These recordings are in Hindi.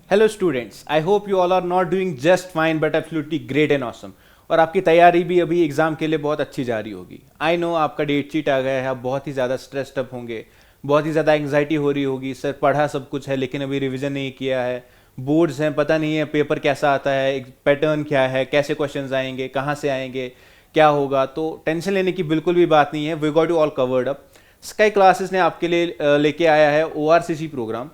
Hello students, I hope you all are not doing just fine but absolutely great and awesome. और आपकी तैयारी भी अभी एग्जाम के लिए बहुत अच्छी जा रही होगी। आई नो आपका डेट शीट आ गया है, आप बहुत ही ज़्यादा स्ट्रेस्ड अप होंगे, बहुत ही ज़्यादा एंग्जाइटी हो रही होगी। सर पढ़ा सब कुछ है लेकिन अभी रिवीजन नहीं किया है, बोर्ड्स हैं, पता नहीं है पेपर कैसा आता है, एक पैटर्न क्या है, कैसे क्वेश्चंस आएंगे, कहाँ से आएंगे, क्या होगा। तो टेंशन लेने की बिल्कुल भी बात नहीं है, we got you all covered up. Sky Classes ने आपके लिए लेके आया है ORCC प्रोग्राम,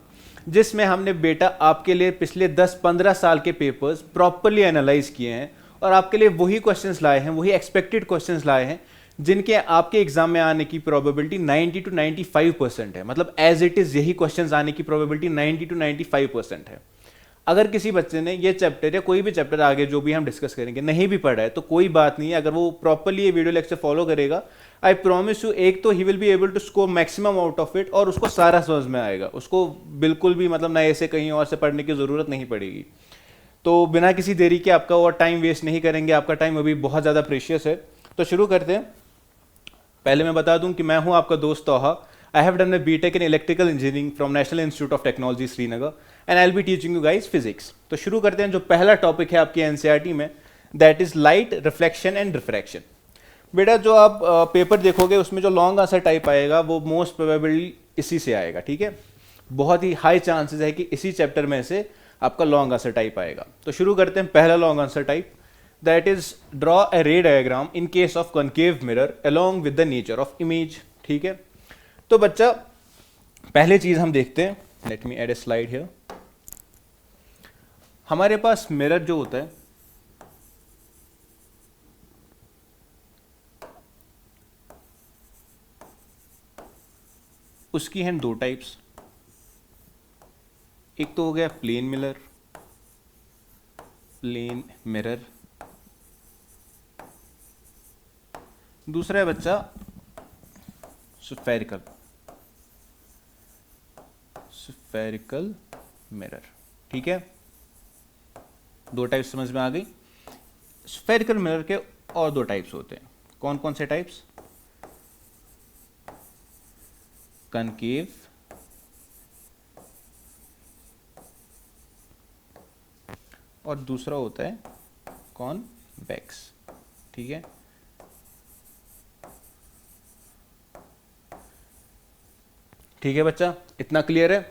जिसमें हमने बेटा आपके लिए पिछले 10-15 साल के पेपर्स प्रॉपरली एनालाइज किए हैं और आपके लिए वही क्वेश्चंस लाए हैं, वही एक्सपेक्टेड क्वेश्चंस लाए हैं जिनके आपके एग्जाम में आने की प्रोबेबिलिटी 90 to 95% है। मतलब एज इट इज यही क्वेश्चंस आने की प्रोबेबिलिटी 90 to 95% है। अगर किसी बच्चे ने ये चैप्टर या कोई भी चैप्टर आगे जो भी हम डिस्कस करेंगे नहीं भी पढ़ा है तो कोई बात नहीं है, अगर वो प्रॉपरली ये वीडियो लेक्चर फॉलो करेगा, आई प्रॉमिस यू, एक तो ही will be able to score maximum out of it और उसको सारा समझ में आएगा, उसको बिल्कुल भी मतलब नए से कहीं और से पढ़ने की ज़रूरत नहीं पड़ेगी। तो बिना किसी देरी के आपका और टाइम वेस्ट नहीं करेंगे, आपका टाइम अभी बहुत ज़्यादा प्रेशियस है। तो शुरू करते हैं। पहले मैं बता दूं कि मैं हूं आपका दोस्त Toha. I have done a BTech in electrical engineering from National Institute of Technology Srinagar and I will be teaching you guys physics. तो शुरू करते हैं। जो पहला टॉपिक है आपकी एनसीईआरटी में, that is light reflection and refraction. बेटा जो आप पेपर देखोगे उसमें जो लॉन्ग आंसर टाइप आएगा वो मोस्ट प्रोबेबली इसी से आएगा, ठीक है। बहुत ही हाई चांसेस है कि इसी चैप्टर में से आपका लॉन्ग आंसर टाइप आएगा। तो शुरू करते हैं। पहला long answer type, that is draw a ray diagram in case of concave mirror along with the nature of image। ठीक है, तो बच्चा पहले चीज हम देखते हैं। Let me add a slide here. हमारे पास मिरर जो होता है उसकी हैं दो टाइप्स। एक तो हो गया प्लेन मिरर, प्लेन मिरर। दूसरा है बच्चा स्फेरिकल, स्फेरिकल मिरर। ठीक है, दो टाइप्स समझ में आ गई। स्फेरिकल मिरर के और दो टाइप्स होते हैं। कौन कौन से टाइप्स? कनकेव और दूसरा होता है कॉन्वेक्स। ठीक है, ठीक है बच्चा, इतना क्लियर है।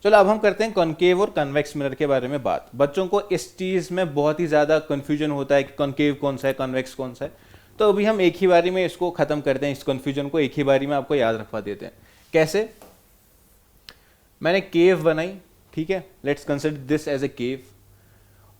चलो अब हम करते हैं कॉन्केव और कन्वेक्स मिरर के बारे में बात। बच्चों को इस चीज़ में बहुत ही ज़्यादा कन्फ्यूजन होता है कि कॉन्केव कौन सा है, कन्वेक्स कौन सा है। तो अभी हम एक ही बारी में इसको ख़त्म करते हैं, इस कन्फ्यूजन को एक ही बारी में आपको याद रखवा देते हैं। कैसे? मैंने केव बनाई, ठीक है, let's consider this as a cave.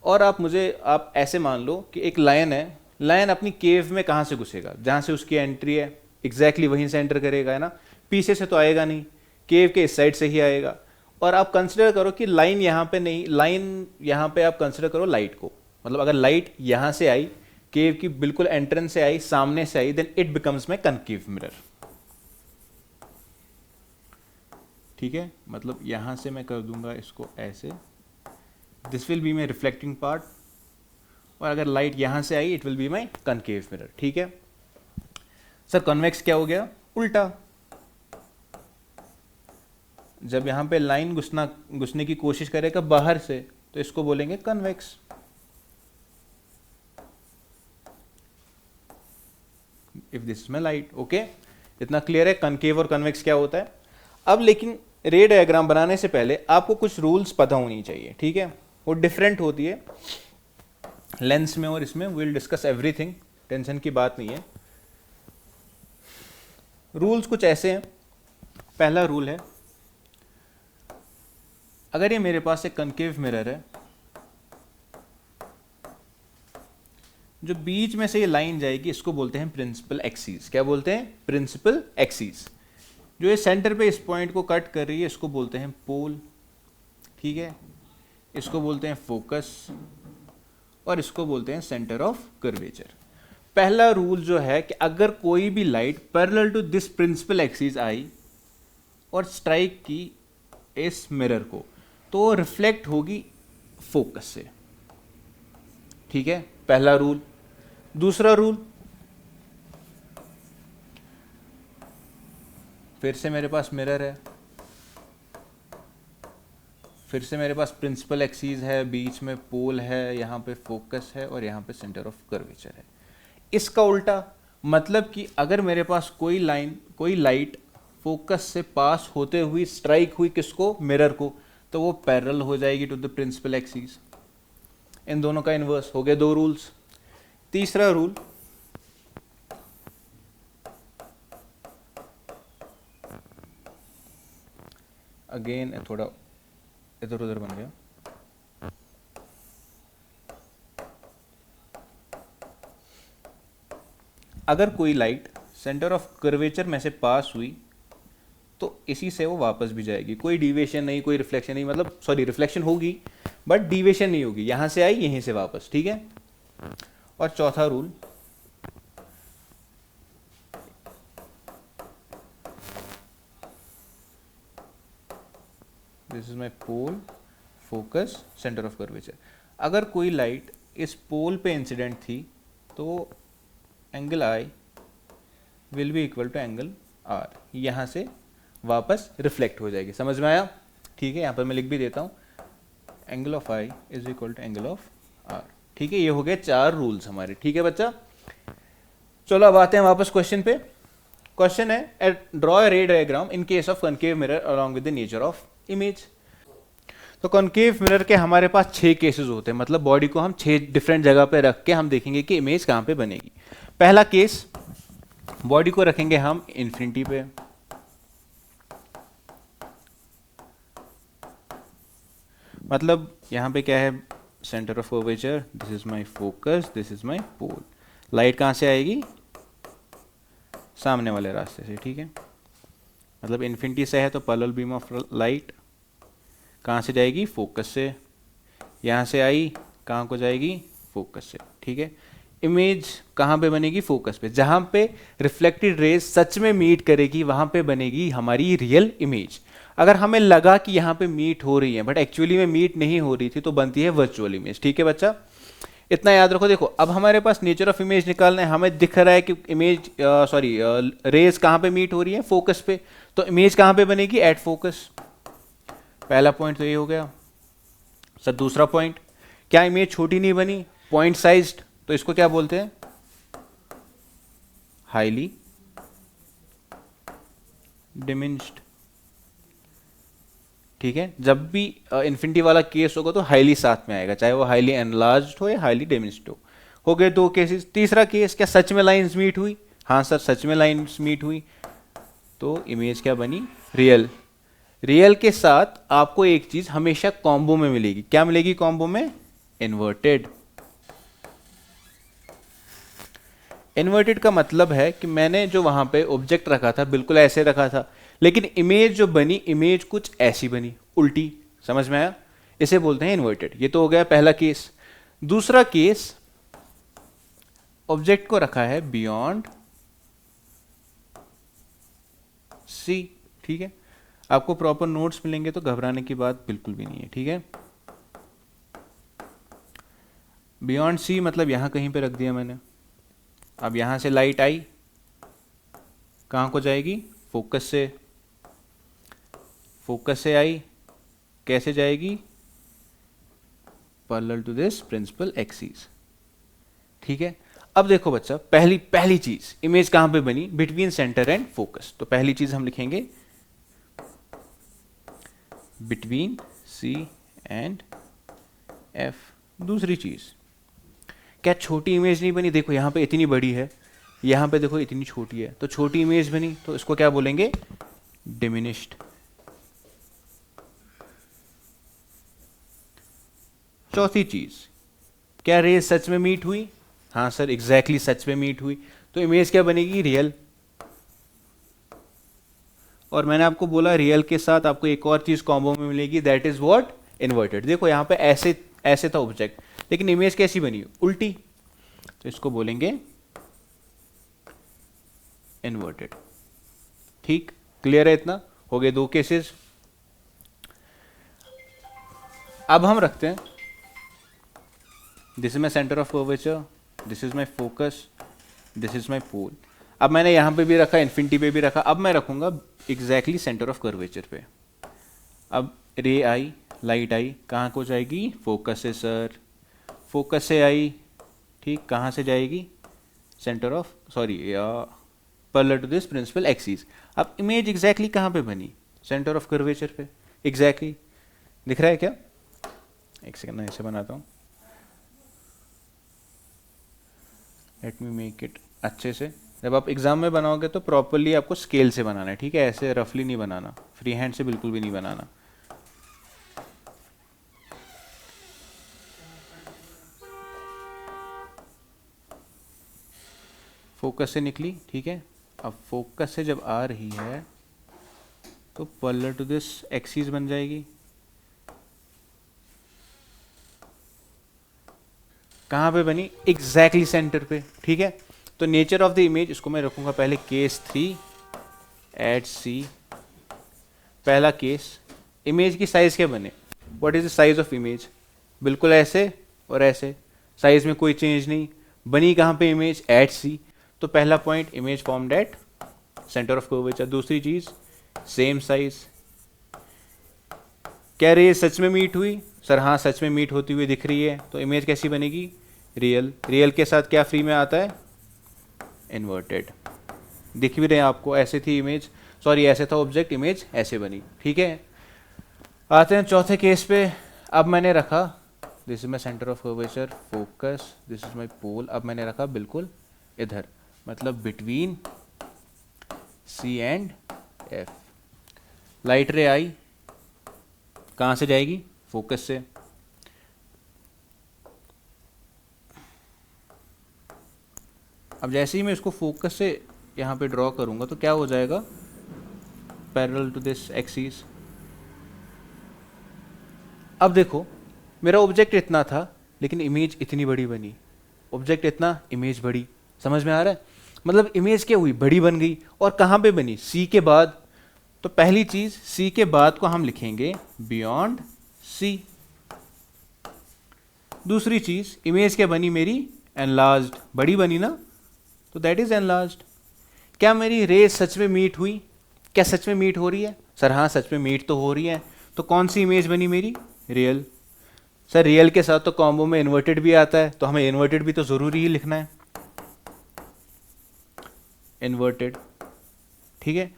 और आप ऐसे मान लो कि एक लायन है, लायन अपनी केव में कहाँ से घुसेगा? जहाँ से उसकी एंट्री है एग्जैक्टली वहीं से एंटर करेगा, है ना। पीछे से तो आएगा नहीं, केव के इस साइड से ही आएगा। और आप कंसिडर करो कि लाइन यहाँ पे नहीं, लाइन यहाँ पे आप कंसिडर करो लाइट को। मतलब अगर लाइट यहाँ से आई, केव की बिल्कुल एंट्रेंस से आई, सामने से आई, then it becomes my concave mirror. ठीक है, मतलब यहाँ से मैं कर दूंगा इसको ऐसे, this will be my reflecting part. और अगर लाइट यहाँ से आई, it will be my concave mirror. ठीक है सर, कन्वेक्स क्या हो गया? उल्टा। जब यहाँ पे लाइन घुसने की कोशिश करेगा बाहर से तो इसको बोलेंगे convex. If this is my light. Okay, इतना क्लियर है कनकेव और कन्वेक्स क्या होता है। अब लेकिन रे डायग्राम बनाने से पहले आपको कुछ रूल्स पता होनी चाहिए, ठीक है। वो डिफरेंट होती है लेंस में और इसमें। विल डिस्कस एवरीथिंग, टेंशन की बात नहीं है। रूल्स कुछ ऐसे हैं। पहला रूल है, अगर ये मेरे पास एक कनकेव मिरर है, जो बीच में से ये लाइन जाएगी इसको बोलते हैं प्रिंसिपल एक्सिस। क्या बोलते हैं? Principal axis. जो ये सेंटर पे इस पॉइंट को कट कर रही है इसको बोलते हैं पोल। ठीक है, इसको बोलते हैं फोकस और इसको बोलते हैं सेंटर ऑफ कर्वेचर। पहला रूल जो है कि अगर कोई भी light parallel to this principal axis आई और स्ट्राइक की इस मिरर को, तो रिफ्लेक्ट होगी फोकस से। ठीक है, पहला रूल। दूसरा रूल, फिर से मेरे पास मिरर है, फिर से मेरे पास प्रिंसिपल एक्सीज है, बीच में पोल है, यहाँ पे फोकस है और यहाँ पे सेंटर ऑफ कर्वेचर है। इसका उल्टा मतलब कि अगर मेरे पास कोई लाइन, कोई लाइट फोकस से पास होते हुई स्ट्राइक हुई किसको, मिरर को, तो वो पैरेलल हो जाएगी टू द प्रिंसिपल एक्सीज। इन दोनों का इन्वर्स हो गए 2 रूल्स। तीसरा रूल, अगेन थोड़ा इधर उधर बन गया। अगर कोई लाइट सेंटर ऑफ कर्वेचर में से पास हुई तो इसी से वो वापस भी जाएगी, कोई डिविएशन नहीं, कोई रिफ्लेक्शन नहीं, मतलब सॉरी रिफ्लेक्शन होगी बट डिविएशन नहीं होगी, यहां से आई यहीं से वापस, ठीक है। और चौथा rule, this is my pole, focus, centre of curvature. अगर कोई लाइट इस पोल पे इंसिडेंट थी तो angle i will be equal to angle r, यहाँ से वापस रिफ्लेक्ट हो जाएगी। समझ में आया? ठीक है, यहाँ पर मैं लिख भी देता हूँ, angle of i is equal to angle of r. ठीक है, ये हो गए 4 रूल्स हमारे। ठीक है बच्चा, चलो अब आते हैं वापस क्वेश्चन पे। क्वेश्चन है ड्रॉ ए रे diagram in case of concave mirror along with the nature of image. तो कॉनकेव मिरर के हमारे पास 6 केसेस होते हैं, मतलब बॉडी को हम 6 डिफरेंट जगह पे रख के हम देखेंगे कि इमेज कहाँ पे बनेगी। पहला केस, बॉडी को रखेंगे हम इन्फिनिटी पे, मतलब यहाँ पे क्या है, centre of curvature, this is my focus, this is my pole. Light कहाँ से आएगी, सामने वाले रास्ते से, ठीक है। मतलब इन्फिनिटी से है तो पैरेलल बीम ऑफ लाइट कहाँ से जाएगी, फोकस से। यहाँ से आई, कहाँ को जाएगी, फोकस से, ठीक है। इमेज कहाँ पे बनेगी, फोकस पे। जहाँ पे रिफ्लेक्टेड रेज सच में मीट करेगी वहाँ पे बनेगी हमारी रियल इमेज। अगर हमें लगा कि यहाँ पे मीट हो रही है बट एक्चुअली में मीट नहीं हो रही थी तो बनती है वर्चुअल इमेज। ठीक है बच्चा, इतना याद रखो। देखो अब हमारे पास नेचर ऑफ इमेज निकालना है, हमें दिख रहा है कि इमेज रेज कहाँ पे मीट हो रही है, फोकस पे, तो इमेज कहाँ पे बनेगी, एट फोकस। पहला पॉइंट तो ये हो गया सर। दूसरा पॉइंट, क्या इमेज छोटी नहीं बनी, पॉइंट साइज्ड, तो इसको क्या बोलते हैं, हाईली डिमिनिश्ड। ठीक है, जब भी इन्फिनिटी वाला केस होगा तो हाईली साथ में आएगा, चाहे वो हाईली एनलार्ज्ड हो या हाईली डिमिनिश्ड हो। हो गए 2 केसेस। तीसरा केस, क्या सच में लाइंस मीट हुई, हाँ सर सच में लाइंस मीट हुई, तो इमेज क्या बनी, रियल। रियल के साथ आपको एक चीज हमेशा कॉम्बो में मिलेगी, क्या मिलेगी कॉम्बो में, इन्वर्टेड। इन्वर्टेड का मतलब है कि मैंने जो वहां पे ऑब्जेक्ट रखा था बिल्कुल ऐसे रखा था, लेकिन इमेज जो बनी, इमेज कुछ ऐसी बनी, उल्टी। समझ में आया? इसे बोलते हैं इन्वर्टेड। ये तो हो गया पहला केस। दूसरा केस, ऑब्जेक्ट को रखा है बियॉन्ड सी। ठीक है, आपको प्रॉपर नोट्स मिलेंगे तो घबराने की बात बिल्कुल भी नहीं है। ठीक है, बियॉन्ड सी मतलब यहां कहीं पे रख दिया मैंने। अब यहां से लाइट आई, कहां को जाएगी, फोकस से। फोकस से आई, कैसे जाएगी, parallel to this principal axis. ठीक है, अब देखो बच्चा, पहली चीज, इमेज कहां पे बनी, बिटवीन सेंटर एंड फोकस। तो पहली चीज हम लिखेंगे बिटवीन सी एंड एफ। दूसरी चीज, क्या छोटी इमेज नहीं बनी, देखो यहां पे इतनी बड़ी है, यहां पे देखो इतनी छोटी है, तो छोटी इमेज बनी, तो इसको क्या बोलेंगे, डिमिनिश्ड। चौथी चीज, क्या रेज सच में मीट हुई, हाँ सर एग्जैक्टली सच में मीट हुई, तो इमेज क्या बनेगी, रियल। और मैंने आपको बोला रियल के साथ आपको एक और चीज कॉम्बो में मिलेगी, दैट इज व्हाट, इन्वर्टेड। देखो यहां पे ऐसे था ऑब्जेक्ट, लेकिन इमेज कैसी बनी, उल्टी, तो इसको बोलेंगे इन्वर्टेड। ठीक, क्लियर है? इतना हो गए 2 केसेस। अब हम रखते हैं, this is my centre of curvature, this is my focus, this is my pole. अब मैंने यहां पे भी रखा, इन्फिनिटी पे भी रखा, अब मैं रखूंगा एग्जैक्टली सेंटर ऑफ कर्वेचर पे। अब रे आई, लाइट आई कहाँ को जाएगी, फोकस से सर, फोकस से आई, ठीक, कहाँ से जाएगी, centre of sorry parallel to this principal axis. अब इमेज एग्जैक्टली कहाँ पे बनी, सेंटर ऑफ कर्वेचर पे एग्जैक्टली, दिख रहा है क्या, एक सेकंड मैं ऐसे बनाता हूँ, लेट मी मेक इट अच्छे से। जब आप एग्जाम में बनाओगे तो प्रॉपरली आपको स्केल से बनाना है, ठीक है, ऐसे रफली नहीं बनाना, फ्री हैंड से बिल्कुल भी नहीं बनाना। फोकस से निकली, ठीक है, अब फोकस से जब आ रही है तो पैरेलल टू दिस एक्सिस बन जाएगी, कहाँ पे बनी, एग्जैक्टली सेंटर पे, ठीक है। तो नेचर ऑफ द इमेज, इसको मैं रखूंगा पहले केस 3 एट सी। पहला केस, इमेज की साइज क्या बने, what is the size of image, बिल्कुल ऐसे और ऐसे, साइज में कोई चेंज नहीं, बनी कहाँ पे इमेज, एट सी। तो पहला point, image formed at centre of curvature. दूसरी चीज, सेम साइज। कह रही है सच में मीट हुई, सर हाँ सच में मीट होती हुई दिख रही है, तो इमेज कैसी बनेगी, रियल। रियल के साथ क्या फ्री में आता है, इन्वर्टेड। दिख भी रहे हैं आपको, ऐसे थी इमेज, सॉरी ऐसे था ऑब्जेक्ट, इमेज ऐसे बनी, ठीक है। आते हैं चौथे केस पे, अब मैंने रखा, this is my centre of curvature, focus, this is my pole, अब मैंने रखा बिल्कुल इधर, मतलब between C and F. Light ray आई, कहाँ से जाएगी, फोकस से। अब जैसे ही मैं इसको फोकस से यहाँ पे ड्रॉ करूँगा तो क्या हो जाएगा, पैरेलल टू दिस एक्सिस। अब देखो मेरा ऑब्जेक्ट इतना था लेकिन इमेज इतनी बड़ी बनी, ऑब्जेक्ट इतना, इमेज बड़ी, समझ में आ रहा है, मतलब इमेज क्या हुई, बड़ी बन गई। और कहाँ पे बनी, सी के बाद। तो पहली चीज, सी के बाद को हम लिखेंगे बियॉन्ड सी। दूसरी चीज, इमेज क्या बनी मेरी, एनलार्ज्ड, बड़ी बनी ना, तो दैट इज एनलार्ज्ड। क्या मेरी रेज सच में मीट हुई, क्या सच में मीट हो रही है, सर हाँ सच में मीट तो हो रही है। तो कौन सी इमेज बनी मेरी, रियल। सर रियल के साथ तो कॉम्बो में इन्वर्टेड भी आता है, तो हमें इन्वर्टेड भी तो जरूरी ही लिखना है, इन्वर्टेड, ठीक है।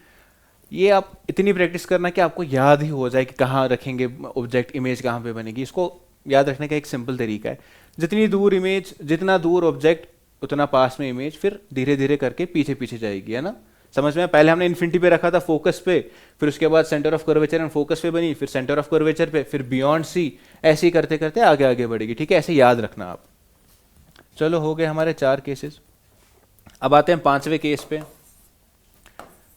ये आप इतनी प्रैक्टिस करना कि आपको याद ही हो जाए कि कहाँ रखेंगे ऑब्जेक्ट, इमेज कहाँ पे बनेगी। इसको याद रखने का एक सिंपल तरीका है, जितनी दूर इमेज, जितना दूर ऑब्जेक्ट उतना पास में इमेज, फिर धीरे धीरे करके पीछे पीछे जाएगी, है ना, समझ में। पहले हमने इन्फिनिटी पे रखा था, फोकस पे, फिर उसके बाद centre of curvature and focus पे बनी, फिर सेंटर ऑफ कर्वेचर पे, फिर बियॉन्ड सी, ऐसे ही करते करते आगे आगे बढ़ेगी, ठीक है, ऐसे याद रखना आप। चलो हो गए हमारे 4 केसेस। अब आते हैं 5वें केस पे।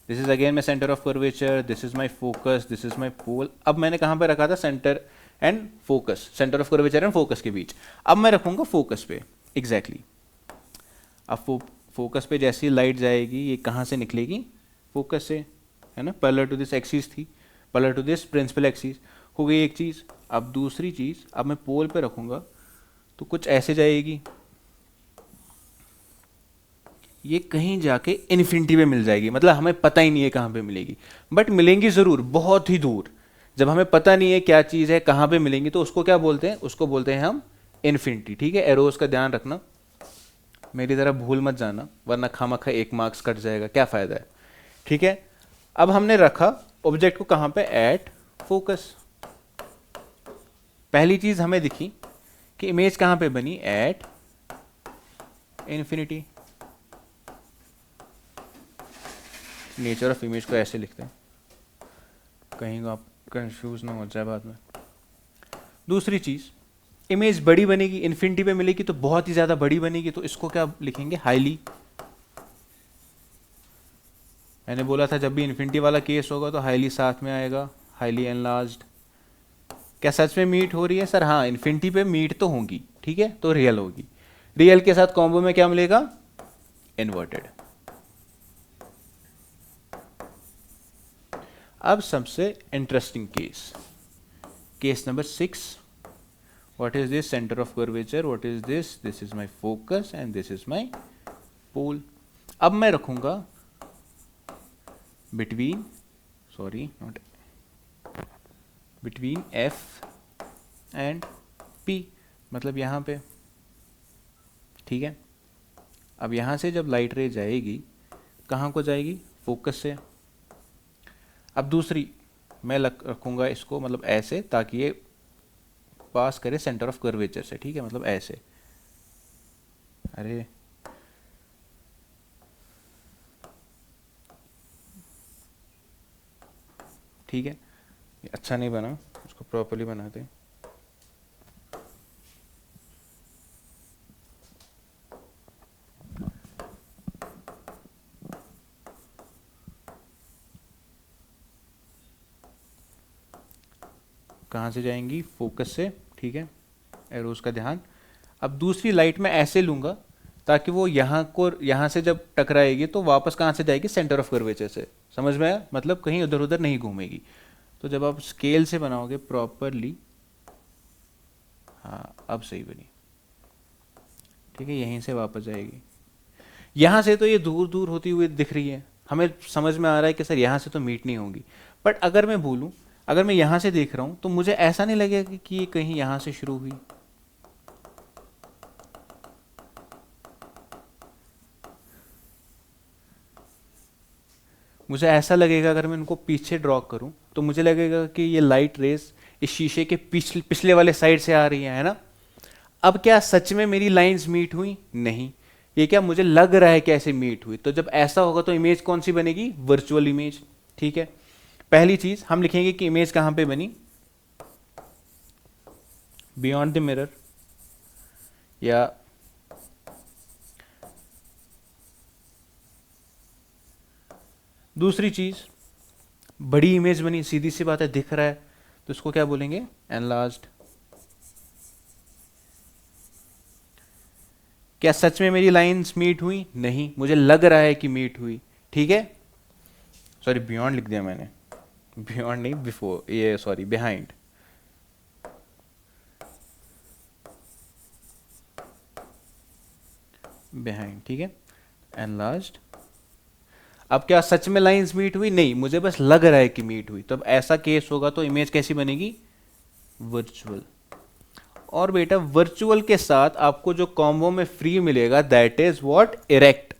This is again my centre of curvature, this is my focus, this is my pole. अब मैंने कहाँ पे रखा था, centre and focus, centre of curvature and focus के बीच। अब मैं रखूंगा फोकस पे एग्जैक्टली। अब फोकस पे जैसी लाइट जाएगी, ये कहाँ से निकलेगी, फोकस से, है ना, पैरेलल टू दिस एक्सिस थी, parallel to this principal axis, हो गई एक चीज़। अब दूसरी चीज़, अब मैं पोल पे रखूंगा तो कुछ ऐसे जाएगी, ये कहीं जाके इन्फिनिटी पे मिल जाएगी, मतलब हमें पता ही नहीं है कहाँ पे मिलेगी, बट मिलेंगी ज़रूर बहुत ही दूर। जब हमें पता नहीं है क्या चीज़ है, कहाँ पे मिलेंगी, तो उसको क्या बोलते हैं, उसको बोलते हैं हम इन्फिनिटी, ठीक है। एरोज का ध्यान रखना, मेरी तरह भूल मत जाना, वरना खामखा 1 मार्क्स कट जाएगा, क्या फ़ायदा है, ठीक है। अब हमने रखा ऑब्जेक्ट को कहाँ पे, एट फोकस। पहली चीज़ हमें दिखी कि इमेज कहाँ पे बनी, at infinity. Nature of image को ऐसे लिखते हैं, कहीं आप कंफ्यूज ना हो जाए बाद में। दूसरी चीज़, इमेज बड़ी बनेगी, इन्फिनिटी पे मिलेगी तो बहुत ही ज़्यादा बड़ी बनेगी, तो इसको क्या लिखेंगे, हाईली। मैंने बोला था जब भी इन्फिनिटी वाला केस होगा तो हाईली साथ में आएगा, हाईली एनलार्ज्ड। क्या सच में मीट हो रही है, सर हाँ इन्फिनिटी पे मीट तो होगी, ठीक है, तो रियल होगी। रियल के साथ कॉम्बो में क्या मिलेगा, इन्वर्टेड। अब सबसे interesting case, case number 6। What is this, center of curvature, what is this, this is my focus and this is my pole। अब मैं रखूंगा between, sorry not between F and P, मतलब यहाँ पे, ठीक है। अब यहाँ से जब लाइट रे जाएगी कहाँ को जाएगी, फोकस से। अब दूसरी मैं रखूँगा इसको मतलब ऐसे, ताकि ये पास करे सेंटर ऑफ कर्वेचर से, ठीक है, मतलब ऐसे। अरे ठीक है, ये अच्छा नहीं बना, उसको प्रॉपर्ली बनाते हैं। कहाँ से जाएंगी, फोकस से, ठीक है, एरोज का ध्यान। अब दूसरी लाइट मैं ऐसे लूँगा ताकि वो यहाँ से जब टकराएगी तो वापस कहाँ से जाएगी, सेंटर ऑफ कर्वेचर से। समझ में आया, मतलब कहीं उधर उधर नहीं घूमेगी। तो जब आप स्केल से बनाओगे प्रॉपरली, हाँ अब सही बनी, ठीक है, यहीं से वापस जाएगी। यहाँ से तो ये दूर दूर होती हुई दिख रही है, हमें समझ में आ रहा है कि सर यहाँ से तो मीट नहीं होंगी। बट अगर मैं बोलूँ, अगर मैं यहाँ से देख रहा हूँ तो मुझे ऐसा नहीं लगेगा कि ये कहीं यहाँ से शुरू हुई। मुझे ऐसा लगेगा, अगर मैं इनको पीछे ड्रॉ करूं तो मुझे लगेगा कि ये लाइट रेस इस शीशे के पिछले वाले साइड से आ रही है ना। अब क्या सच में मेरी लाइंस मीट हुई, नहीं, ये क्या मुझे लग रहा है कि ऐसे मीट हुई। तो जब ऐसा होगा तो इमेज कौन सी बनेगी, वर्चुअल इमेज, ठीक है। पहली चीज हम लिखेंगे कि इमेज कहां पे बनी, बियॉन्ड द मिरर, या दूसरी चीज बड़ी इमेज बनी, सीधी सी बात है, दिख रहा है, तो इसको क्या बोलेंगे, एनलार्ज्ड। क्या सच में मेरी लाइंस मीट हुई, नहीं, मुझे लग रहा है कि मीट हुई, ठीक है। सॉरी बियॉन्ड लिख दिया मैंने, बियॉन्ड नहीं, बिफोर, ये सॉरी बिहाइंड। बिहाइंड, ठीक है, एनलार्ज्ड। अब क्या सच में लाइंस मीट हुई, नहीं, मुझे बस लग रहा है कि मीट हुई। तो अब ऐसा केस होगा तो इमेज कैसी बनेगी, वर्चुअल। और बेटा वर्चुअल के साथ आपको जो कॉम्बो में फ्री मिलेगा दैट इज व्हाट, इरेक्ट।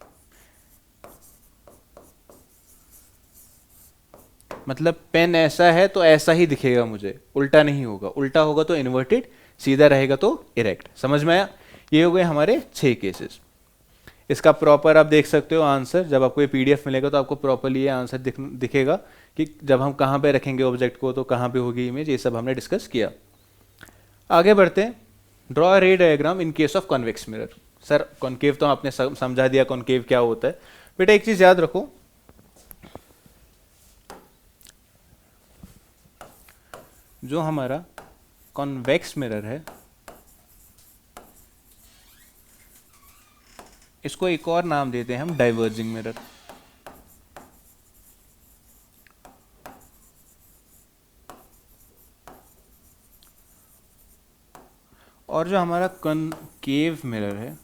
मतलब पेन ऐसा है तो ऐसा ही दिखेगा मुझे, उल्टा नहीं होगा, उल्टा होगा तो इन्वर्टेड, सीधा रहेगा तो इरेक्ट। समझ में आया, ये हो गए हमारे 6 केसेस। इसका प्रॉपर आप देख सकते हो आंसर, जब आपको ये पीडीएफ मिलेगा तो आपको प्रॉपरली ये आंसर दिखेगा कि जब हम कहाँ पे रखेंगे ऑब्जेक्ट को तो कहाँ पे होगी इमेज, ये सब हमने डिस्कस किया। आगे बढ़ते हैं, ड्रॉ रे diagram in case of convex mirror. Sir concave तो आपने समझा दिया कॉन्केव क्या होता है। बेटा एक चीज याद रखो, जो हमारा कॉन्वेक्स मिरर है इसको एक और नाम देते हैं हम, डाइवर्जिंग मिरर। और जो हमारा कॉनकेव मिरर है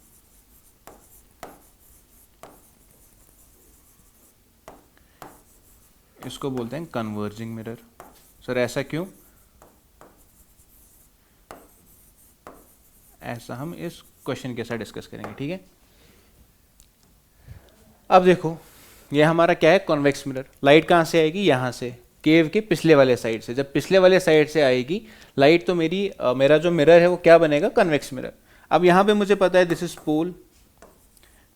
इसको बोलते हैं कन्वर्जिंग मिरर। सर ऐसा क्यों, ऐसा हम इस क्वेश्चन के साथ डिस्कस करेंगे, ठीक है। अब देखो ये हमारा क्या है, कॉन्वेक्स मिरर। लाइट कहाँ से आएगी, यहाँ से, केव के पिछले वाले साइड से। जब पिछले वाले साइड से आएगी लाइट तो मेरा जो मिरर है वो क्या बनेगा, कन्वेक्स मिरर। अब यहाँ पे मुझे पता है this is pole,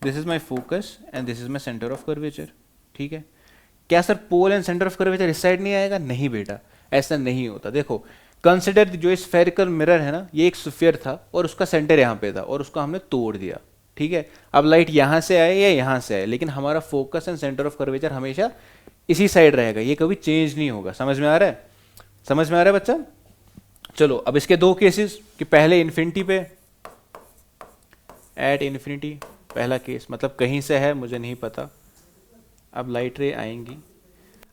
this is my focus and this is my centre of curvature, ठीक है। क्या sir pole and centre of curvature इस साइड नहीं आएगा, नहीं बेटा, ऐसा नहीं होता। देखो कंसिडर जो स्फेरिकल मिरर है ना, ये एक स्फीयर था और उसका सेंटर यहाँ पे था और उसको हमने तोड़ दिया, ठीक है। अब लाइट यहाँ से आए या यहाँ से आए, लेकिन हमारा focus and centre of curvature हमेशा इसी साइड रहेगा, ये कभी चेंज नहीं होगा। समझ में आ रहा है, समझ में आ रहा है बच्चा। चलो अब इसके दो केसेस, कि पहले इन्फिनिटी पे, एट इन्फिनिटी पहला केस, मतलब कहीं से है मुझे नहीं पता। अब लाइट रे आएंगी,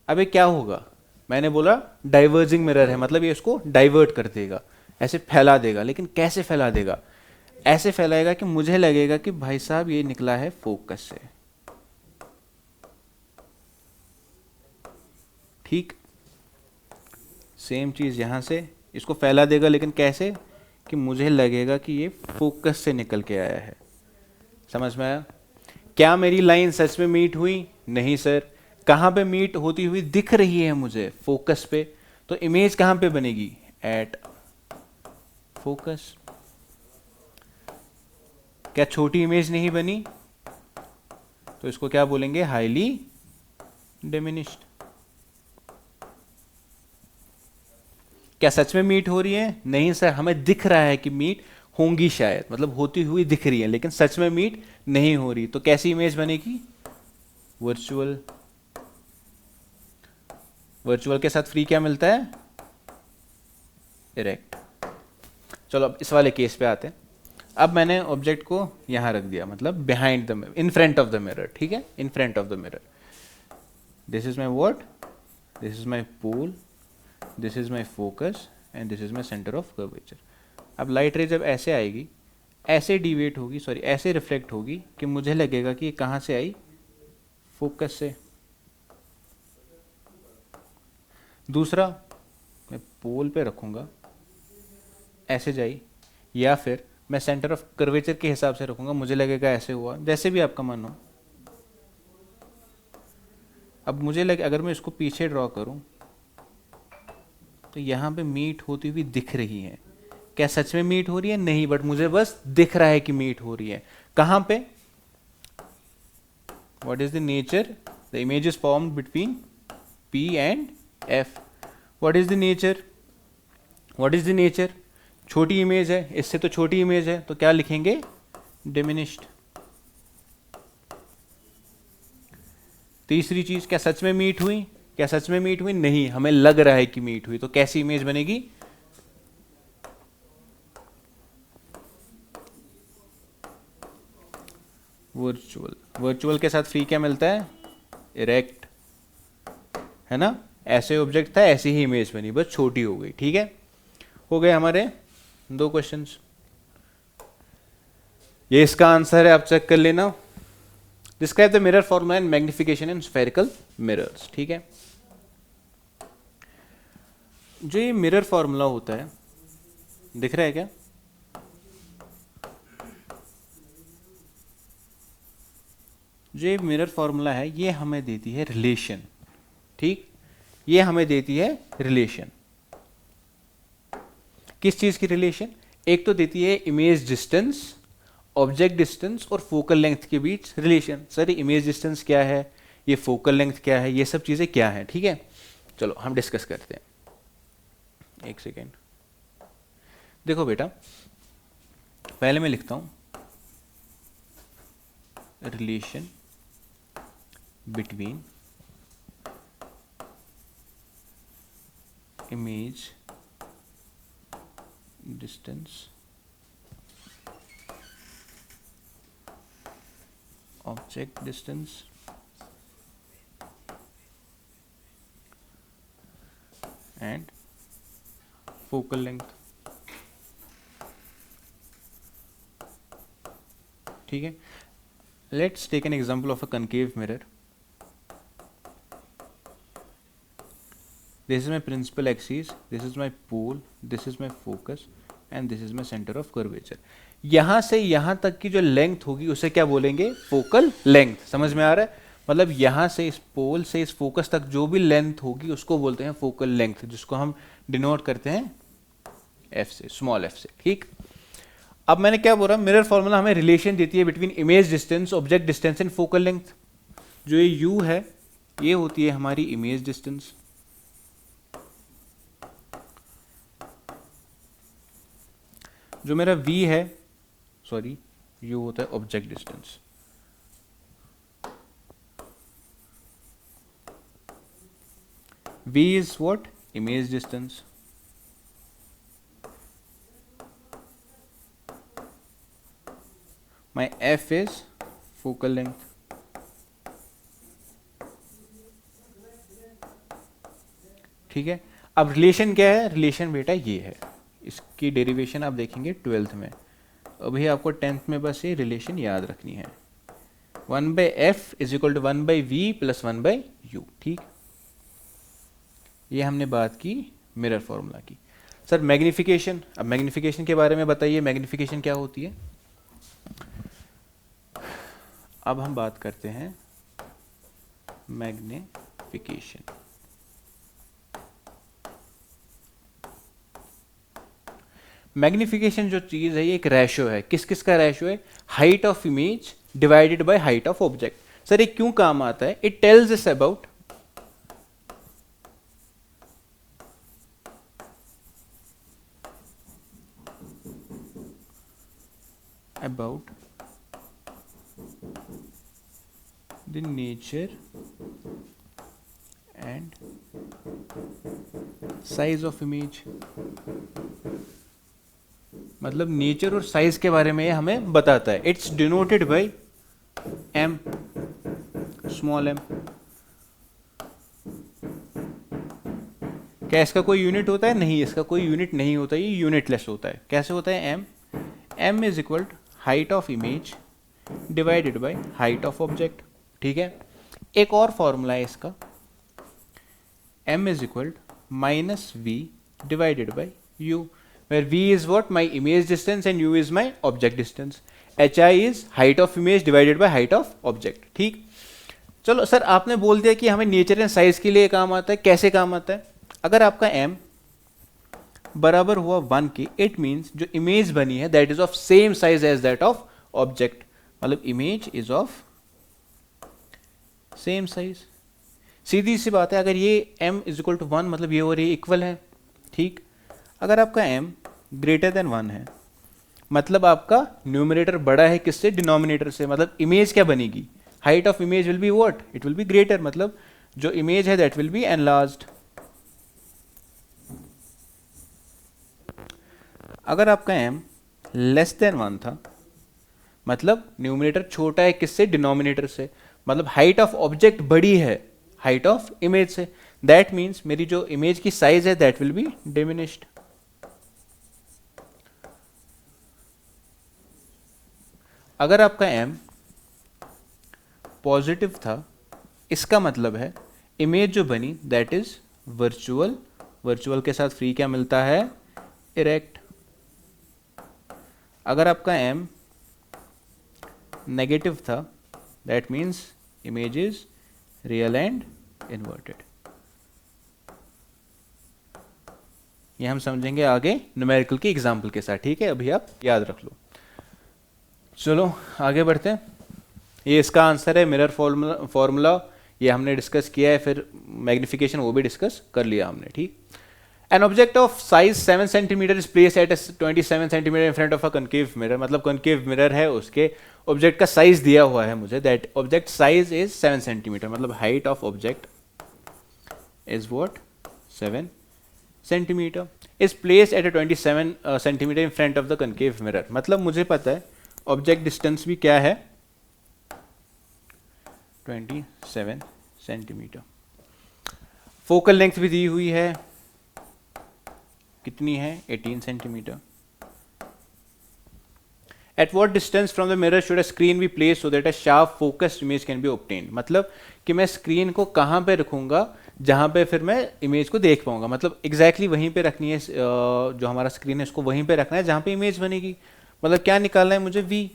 अब ये क्या होगा, मैंने बोला डाइवर्जिंग मिरर है, मतलब ये इसको डाइवर्ट कर देगा, ऐसे फैला देगा। लेकिन कैसे फैला देगा, ऐसे फैलाएगा कि मुझे लगेगा कि भाई साहब ये निकला है फोकस से, ठीक। सेम चीज यहां से, इसको फैला देगा, लेकिन कैसे कि मुझे लगेगा कि ये फोकस से निकल के आया है। समझ में आया? क्या मेरी लाइन सच में मीट हुई? नहीं सर। कहाँ पे मीट होती हुई दिख रही है मुझे? फोकस पे। तो इमेज कहाँ पे बनेगी? At focus. क्या छोटी इमेज नहीं बनी? तो इसको क्या बोलेंगे? Highly diminished. क्या सच में मीट हो रही है? नहीं सर, हमें दिख रहा है कि मीट होंगी शायद, मतलब होती हुई दिख रही है, लेकिन सच में मीट नहीं हो रही। तो कैसी इमेज बनेगी? वर्चुअल। वर्चुअल के साथ फ्री क्या मिलता है? इरेक्ट। चलो अब इस वाले केस पे आते हैं। अब मैंने ऑब्जेक्ट को यहां रख दिया, मतलब behind the mirror, in front of the mirror, ठीक है, in front of the mirror. This is my what? This is my pole, this is my focus and this is my centre of curvature. अब लाइट रे जब ऐसे आएगी, ऐसे डिविएट होगी, सॉरी ऐसे रिफ्लेक्ट होगी कि मुझे लगेगा कि ये कहाँ से आई? फोकस से। दूसरा, मैं पोल पे रखूंगा, ऐसे जाई, या फिर मैं सेंटर ऑफ कर्वेचर के हिसाब से रखूंगा, मुझे लगेगा ऐसे हुआ, जैसे भी आपका मन हो। अब मुझे लगे अगर मैं इसको पीछे ड्रॉ करूं तो यहां पे मीट होती हुई दिख रही है। क्या सच में मीट हो रही है? नहीं, बट मुझे बस दिख रहा है कि मीट हो रही है। कहां पे? What is the nature? The image is formed between P and F। What is the nature? What is the nature? छोटी इमेज है, इससे तो छोटी इमेज है, तो क्या लिखेंगे? डिमिनिश्ड। तीसरी चीज, क्या सच में मीट हुई? क्या सच में मीट हुई? नहीं, हमें लग रहा है कि मीट हुई। तो कैसी इमेज बनेगी? वर्चुअल। वर्चुअल के साथ फ्री क्या मिलता है? इरेक्ट। है ना? ऐसे ऑब्जेक्ट था, ऐसी ही इमेज बनी, बस छोटी हो गई। ठीक है, हो गए हमारे 2 क्वेश्चंस। ये इसका आंसर है, आप चेक कर लेना। Describe the mirror formula and magnification in spherical mirrors. ठीक है, जो ये मिरर फॉर्मूला होता है, दिख रहा है क्या? जो ये मिरर फॉर्मूला है, ये हमें देती है रिलेशन। ठीक, ये हमें देती है रिलेशन। किस चीज की रिलेशन? एक तो देती है इमेज डिस्टेंस, ऑब्जेक्ट डिस्टेंस और फोकल लेंथ के बीच रिलेशन। सर इमेज डिस्टेंस क्या है, ये फोकल लेंथ क्या है, ये सब चीजें क्या है? ठीक है, चलो हम डिस्कस करते हैं। एक सेकेंड, देखो बेटा, पहले मैं लिखता हूं relation between image distance, object distance and focal length. ठीक है, let's take an example of a concave mirror. This is my principal axis, this is my pole, this is my focus and this is my center of curvature। यहां से यहां तक की जो लेंथ होगी उसे क्या बोलेंगे? Focal length. समझ में आ रहा है? मतलब यहां से इस पोल से इस फोकस तक जो भी लेंथ होगी उसको बोलते हैं फोकल लेंथ, जिसको हम डिनोट करते हैं एफ से, स्मॉल एफ से। ठीक, अब मैंने क्या बोला? मिरर फॉर्मूला हमें रिलेशन देती है between image distance, object distance and focal length. जो ये यू है, ये होती है हमारी इमेज डिस्टेंस, जो मेरा v है, सॉरी u होता है object distance. v is what? Image distance. My f is focal length. ठीक है, अब रिलेशन क्या है? रिलेशन बेटा ये है, इसकी डेरिवेशन आप देखेंगे 12th में। अभी आपको 10th में बस ये रिलेशन याद रखनी है, 1/f is equal to 1/v plus 1/u। ठीक, ये हमने बात की मिरर फॉर्मूला की। सर मैग्निफिकेशन, अब मैग्निफिकेशन के बारे में बताइए, मैग्निफिकेशन क्या होती है। अब हम बात करते हैं मैग्निफिकेशन। मैग्निफिकेशन जो चीज है ये एक रेशो है, किस किस का रेशो है, height of image divided by height of object. Sir ये क्यों काम आता है, it tells us about the nature and size of image। मतलब नेचर और साइज के बारे में ये हमें बताता है। It's denoted by m, small m. क्या इसका कोई यूनिट होता है, नहीं, इसका कोई यूनिट नहीं होता, ये यूनिटलेस होता है। कैसे होता है, m, m is equal to height of image divided by height of object. ठीक है, एक और फॉर्मूला है इसका, m is equal minus v divided by u, where v is what, my image distance and u is my object distance। hi is height of image divided by height of object। ठीक, चलो सर आपने बोल दिया कि हमें नेचर एंड साइज के लिए काम आता है। कैसे काम आता है, अगर आपका m बराबर हुआ 1 के, इट मीन्स जो इमेज बनी है that is of same size as that of object, मतलब image is of same size. सीधी सी बात है, अगर ये m इज इक्वल टू 1 मतलब ये और ये इक्वल है। ठीक, अगर आपका m ग्रेटर देन 1 है मतलब आपका न्यूमरेटर बड़ा है किससे, डिनोमिनेटर से, मतलब इमेज क्या बनेगी, height of image will be what, it will be greater, मतलब जो इमेज है दैट विल बी एनलार्ज्ड। अगर आपका m लेस देन 1 था मतलब न्यूमरेटर छोटा है किससे, डिनोमिनेटर से, मतलब हाइट ऑफ ऑब्जेक्ट बड़ी है हाइट ऑफ इमेज से, दैट मीन्स मेरी जो इमेज की साइज है दैट विल बी डिमिनिश्ड। अगर आपका m पॉजिटिव था इसका मतलब है इमेज जो बनी दैट इज वर्चुअल, वर्चुअल के साथ फ्री क्या मिलता है, इरेक्ट। अगर आपका m नेगेटिव था that means image is real and inverted. ये हम समझेंगे आगे न्यूमेरिकल के एग्जाम्पल के साथ। ठीक है, अभी आप याद रख लो। चलो आगे बढ़ते हैं। ये इसका आंसर है, मिरर फॉर्मूला ये हमने डिस्कस किया है, फिर मैग्निफिकेशन वो भी डिस्कस कर लिया हमने। ठीक, an object of size 7 centimetre is place at 27 centimetre in front of a concave mirror, मतलब कनकेव मिरर है, उसके ऑब्जेक्ट का साइज दिया हुआ है मुझे, that object size is 7 centimetre, मतलब height of object is what, 7 centimetre, is place at 27 centimetre in front of the concave mirror. मतलब मुझे पता है ऑब्जेक्ट डिस्टेंस भी क्या है, 27 सेंटीमीटर। फोकल लेंथ भी दी हुई है, कितनी है, 18 centimetre. At what distance from the mirror should a screen be placed so that a sharp focused image can be obtained, मतलब कि मैं स्क्रीन को कहाँ पे रखूंगा जहाँ पे फिर मैं इमेज को देख पाऊंगा, मतलब एग्जैक्टली वहीं पे रखनी है, जो हमारा स्क्रीन है उसको वहीं पे रखना है जहाँ पे इमेज बनेगी, मतलब क्या निकालना है मुझे, v।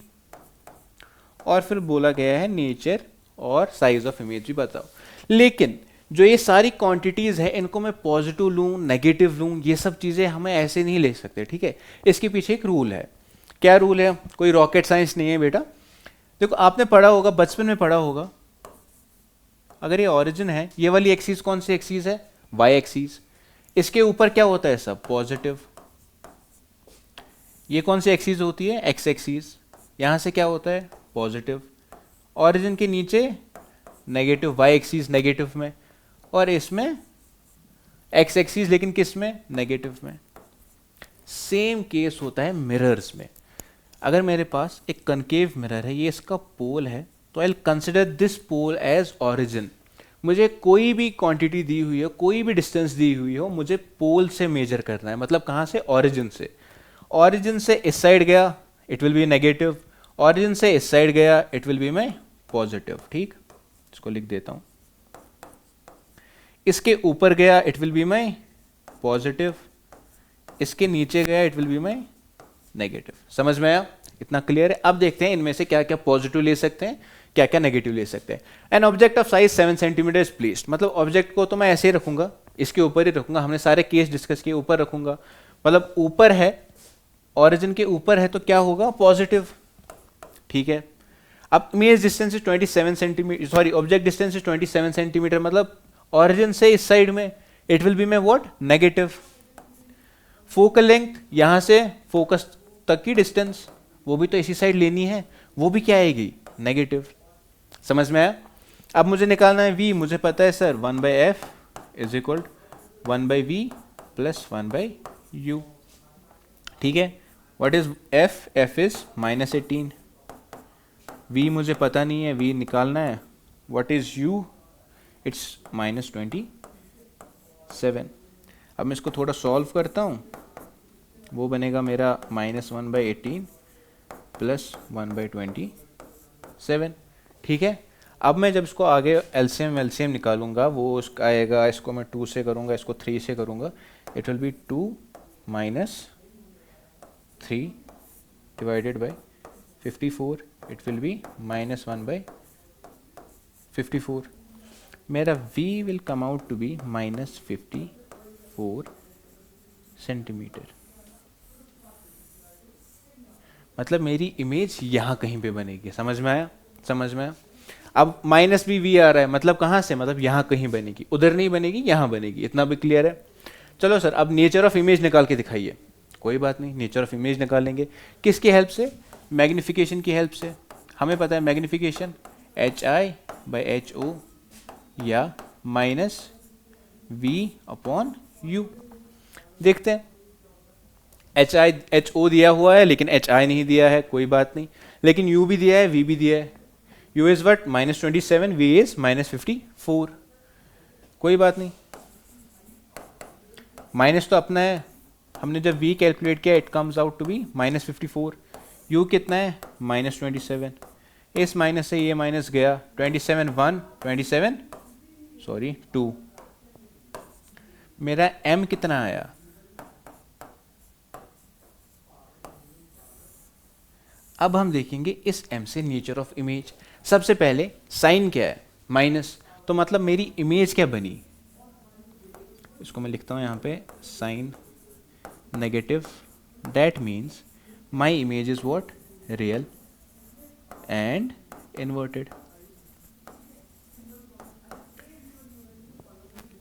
और फिर बोला गया है नेचर और साइज ऑफ इमेज भी बताओ। लेकिन जो ये सारी क्वांटिटीज है इनको मैं पॉजिटिव लूँ, नेगेटिव लूँ, ये सब चीज़ें हमें ऐसे नहीं ले सकते। ठीक है, इसके पीछे एक रूल है। क्या रूल है, कोई रॉकेट साइंस नहीं है बेटा। देखो आपने पढ़ा होगा, बचपन में पढ़ा होगा, अगर ये ओरिजिन है, ये वाली एक्सिस कौन सी एक्सिस है, वाई एक्सिस, इसके ऊपर क्या होता है सब, पॉजिटिव। ये कौन सी एक्सिस होती है, एक्स एक्सिस, यहाँ से क्या होता है, पॉजिटिव। ओरिजिन के नीचे नेगेटिव, वाई एक्सिस नेगेटिव में, और इसमें एक्स एक्सिस लेकिन किस में, नेगेटिव में। सेम केस होता है मिरर्स में। अगर मेरे पास एक कनकेव मिरर है, ये इसका पोल है, तो I will consider this pole as origin. मुझे कोई भी क्वांटिटी दी हुई है, कोई भी डिस्टेंस दी हुई हो, मुझे पोल से मेजर करना है, मतलब कहाँ से, ओरिजिन से। ओरिजिन से इस साइड गया it will B negative, origin से इस साइड गया it will be my positive. ठीक, इसको लिख देता हूं, इसके ऊपर गया it will be my positive, इसके नीचे गया it will be my negative. समझ में आया? इतना क्लियर है? अब देखते हैं इनमें से क्या क्या पॉजिटिव ले सकते हैं, क्या क्या नेगेटिव ले सकते हैं। N object of size 7 centimetre is placed, मतलब ऑब्जेक्ट को तो मैं ऐसे ही रखूंगा, इसके ऊपर ही रखूंगा, हमने सारे केस डिस्कस किए, ऊपर रखूंगा, मतलब ऊपर है, ऑरिजिन के ऊपर है तो क्या होगा? पॉजिटिव। ठीक है, अब image distance is 27 centimetre, sorry object distance is 27 centimetre, मतलब ऑरिजिन से इस साइड में it will be my what? Negative. Focal length, यहां से फोकस तक की डिस्टेंस, वो भी तो इसी साइड लेनी है, वो भी क्या आएगी? नेगेटिव। समझ में आया? अब मुझे निकालना है v, मुझे पता है sir 1/f is equal 1/v plus 1/u। ठीक है, what is f? f is -18, v मुझे पता नहीं है, v निकालना है, व्हाट इज u? इट्स -27। अब मैं इसको थोड़ा सॉल्व करता हूँ, वो बनेगा मेरा -1/18 प्लस 1/27। ठीक है, अब मैं जब इसको आगे एलसीएम निकालूंगा, वो उसका आएगा, इसको मैं 2 से करूंगा, इसको 3 से करूंगा, it will be 2 - 3 divided by 54, it will be -1/54। मेरा v will come out to be -54 centimetre. मतलब मेरी इमेज यहाँ कहीं पे बनेगी। समझ में आया? समझ में आया? अब माइनस भी v आ रहा है, मतलब कहाँ से? मतलब यहाँ कहीं बनेगी, उधर नहीं बनेगी, यहाँ बनेगी। इतना भी क्लियर है? चलो सर, अब नेचर ऑफ इमेज निकाल के दिखाइए। कोई बात नहीं, नेचर ऑफ इमेज निकालेंगे किसकी हेल्प से? मैग्निफिकेशन की हेल्प से। हमें पता है मैग्निफिकेशन HI/HO या -V/U। देखते हैं, HO दिया हुआ है लेकिन HI नहीं दिया है, कोई बात नहीं, लेकिन U भी दिया है, V भी दिया है। U is what? -27, V is -54, कोई बात नहीं, माइनस तो अपना है। हमने जब V कैलकुलेट किया it comes out to be -54। U कितना है? -27। इस माइनस से ये माइनस गया, 27 1, 27 सॉरी 2। मेरा M कितना आया? अब हम देखेंगे इस m से नेचर ऑफ इमेज। सबसे पहले साइन क्या है? माइनस, तो मतलब मेरी इमेज क्या बनी? इसको मैं लिखता हूं यहां पे, sign negative, that means my image is what? Real and inverted.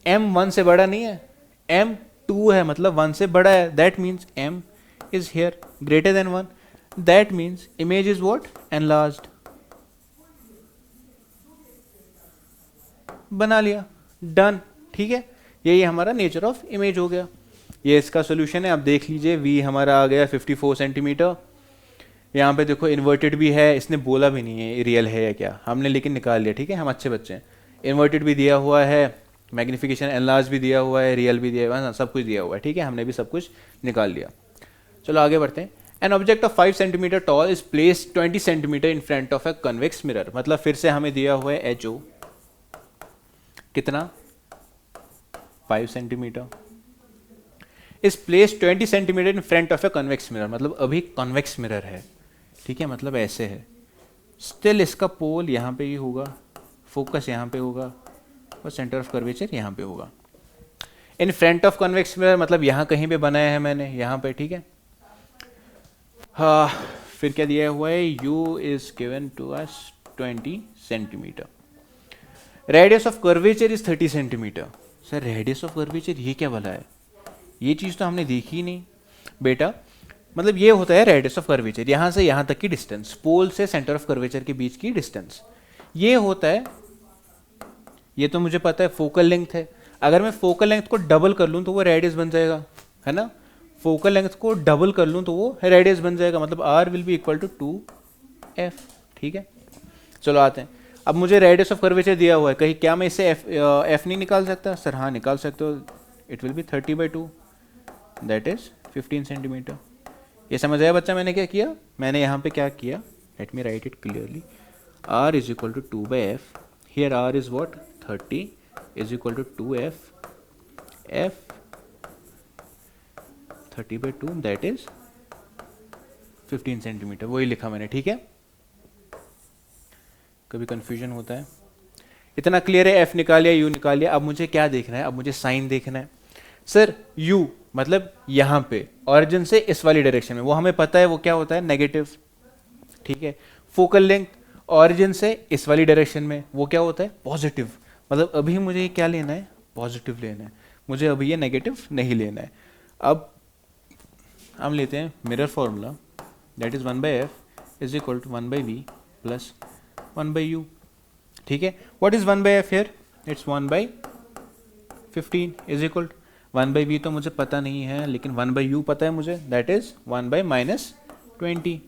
m 1 से बड़ा नहीं है, m 2 है, मतलब 1 से बड़ा है, that means m is here greater than 1, that means image is what? Enlarged। बना लिया, डन। ठीक है, यही हमारा नेचर ऑफ इमेज हो गया। ये इसका सोल्यूशन है। अब देख लीजिए, v हमारा आ गया 54 सेंटीमीटर। यहाँ पे देखो इन्वर्टेड भी है, इसने बोला भी नहीं है रियल है या क्या, हमने लेकिन निकाल लिया। ठीक है, हम अच्छे बच्चे हैं। इन्वर्टेड भी दिया हुआ है, मैग्निफिकेशन एनलार्ज भी दिया हुआ है, रियल भी दिया हुआ है, सब कुछ दिया हुआ है। ठीक है, हमने भी सब कुछ निकाल लिया। चलो आगे बढ़ते हैं। An object of 5 cm tall is placed 20 cm in front of a convex mirror। मतलब फिर से हमें दिया हुआ है HO कितना? 5 centimetre is placed 20 cm in front of a convex mirror। मतलब अभी convex mirror है। ठीक है, मतलब ऐसे है। स्टिल इसका पोल यहाँ पे ही होगा, फोकस यहाँ पे होगा और सेंटर ऑफ कर्वेचर यहाँ पे होगा। इन फ्रंट ऑफ कन्वेक्स मिरर मतलब यहाँ कहीं पे बनाया है मैंने, यहाँ पे। ठीक है, हाँ, फिर क्या दिया हुआ है? U is given to us 20 centimetre. Radius of curvature is 30 centimetre. Sir radius of curvature ये क्या भला है? ये चीज़ तो हमने देखी ही नहीं बेटा। मतलब ये होता है रेडियस ऑफ कर्वेचर, यहाँ से यहाँ तक की डिस्टेंस, पोल से सेंटर ऑफ कर्वेचर के बीच की डिस्टेंस, ये होता है। ये तो मुझे पता है फोकल लेंथ है। अगर मैं फोकल लेंथ को डबल कर लूँ तो वो रेडियस बन जाएगा, है ना। फोकल लेंथ को डबल कर लूँ तो वो रेडियस बन जाएगा, मतलब R will be equal to 2f। ठीक है, चलो आते हैं। अब मुझे रेडियस ऑफ कर्वेचर दिया हुआ है, कहीं क्या मैं इससे f नहीं निकाल सकता? सर हाँ निकाल सकते हो। It will B 30/2, that is 15 centimetre. ये समझ आया बच्चा मैंने क्या किया? मैंने यहाँ पे क्या किया? Let me write it clearly. R is equal to 2/f, here R is what? 30 is equal to 2f। f 30/2 that is 15 centimetre, वही लिखा मैंने, ठीक है। कभी कंफ्यूजन होता है, इतना क्लियर है। एफ निकाल लिया, यू निकाल लिया, अब मुझे क्या देखना है, अब मुझे साइन देखना है। सर यू मतलब यहाँ पे ऑरिजिन से इस वाली डायरेक्शन में, वो हमें पता है वो क्या होता है, नेगेटिव, ठीक है। फोकल लेंथ ऑरिजिन से इस वाली डायरेक्शन में, वो क्या होता है, पॉजिटिव। मतलब अभी मुझे क्या लेना है, पॉजिटिव लेना है, मुझे अभी ये नेगेटिव नहीं लेना है। अब हम लेते हैं mirror formula, that is 1/f is equal to 1/v plus 1/u, ठीक है। What is 1/f here, it's 1/15 is equal to 1/v तो मुझे पता नहीं है, लेकिन 1/u पता है मुझे, दैट इज 1/-20।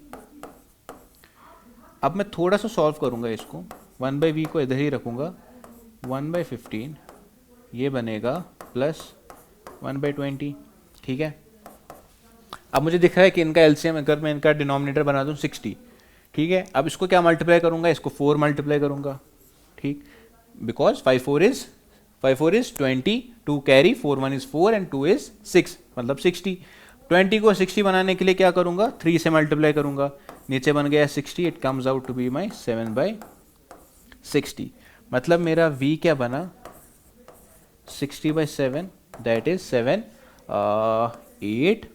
अब मैं थोड़ा सा सॉल्व करूंगा इसको, 1/v को इधर ही रखूंगा, 1/15 ये बनेगा प्लस 1/20, ठीक है। अब मुझे दिख रहा है कि इनका एलसीएम, अगर मैं इनका डिनोमिनेटर बना दूं 60, ठीक है। अब इसको क्या मल्टीप्लाई करूंगा, इसको 4 मल्टीप्लाई करूंगा, ठीक, because 5 4 is 20, 2 carry, 4 1 is 4 and 2 is 6, मतलब 60। 20 को 60 बनाने के लिए क्या करूंगा, 3 से मल्टीप्लाई करूंगा, नीचे बन गया 60, it comes out to be my 7/60। मतलब मेरा v क्या बना, 60/7 दैट इज 7, 8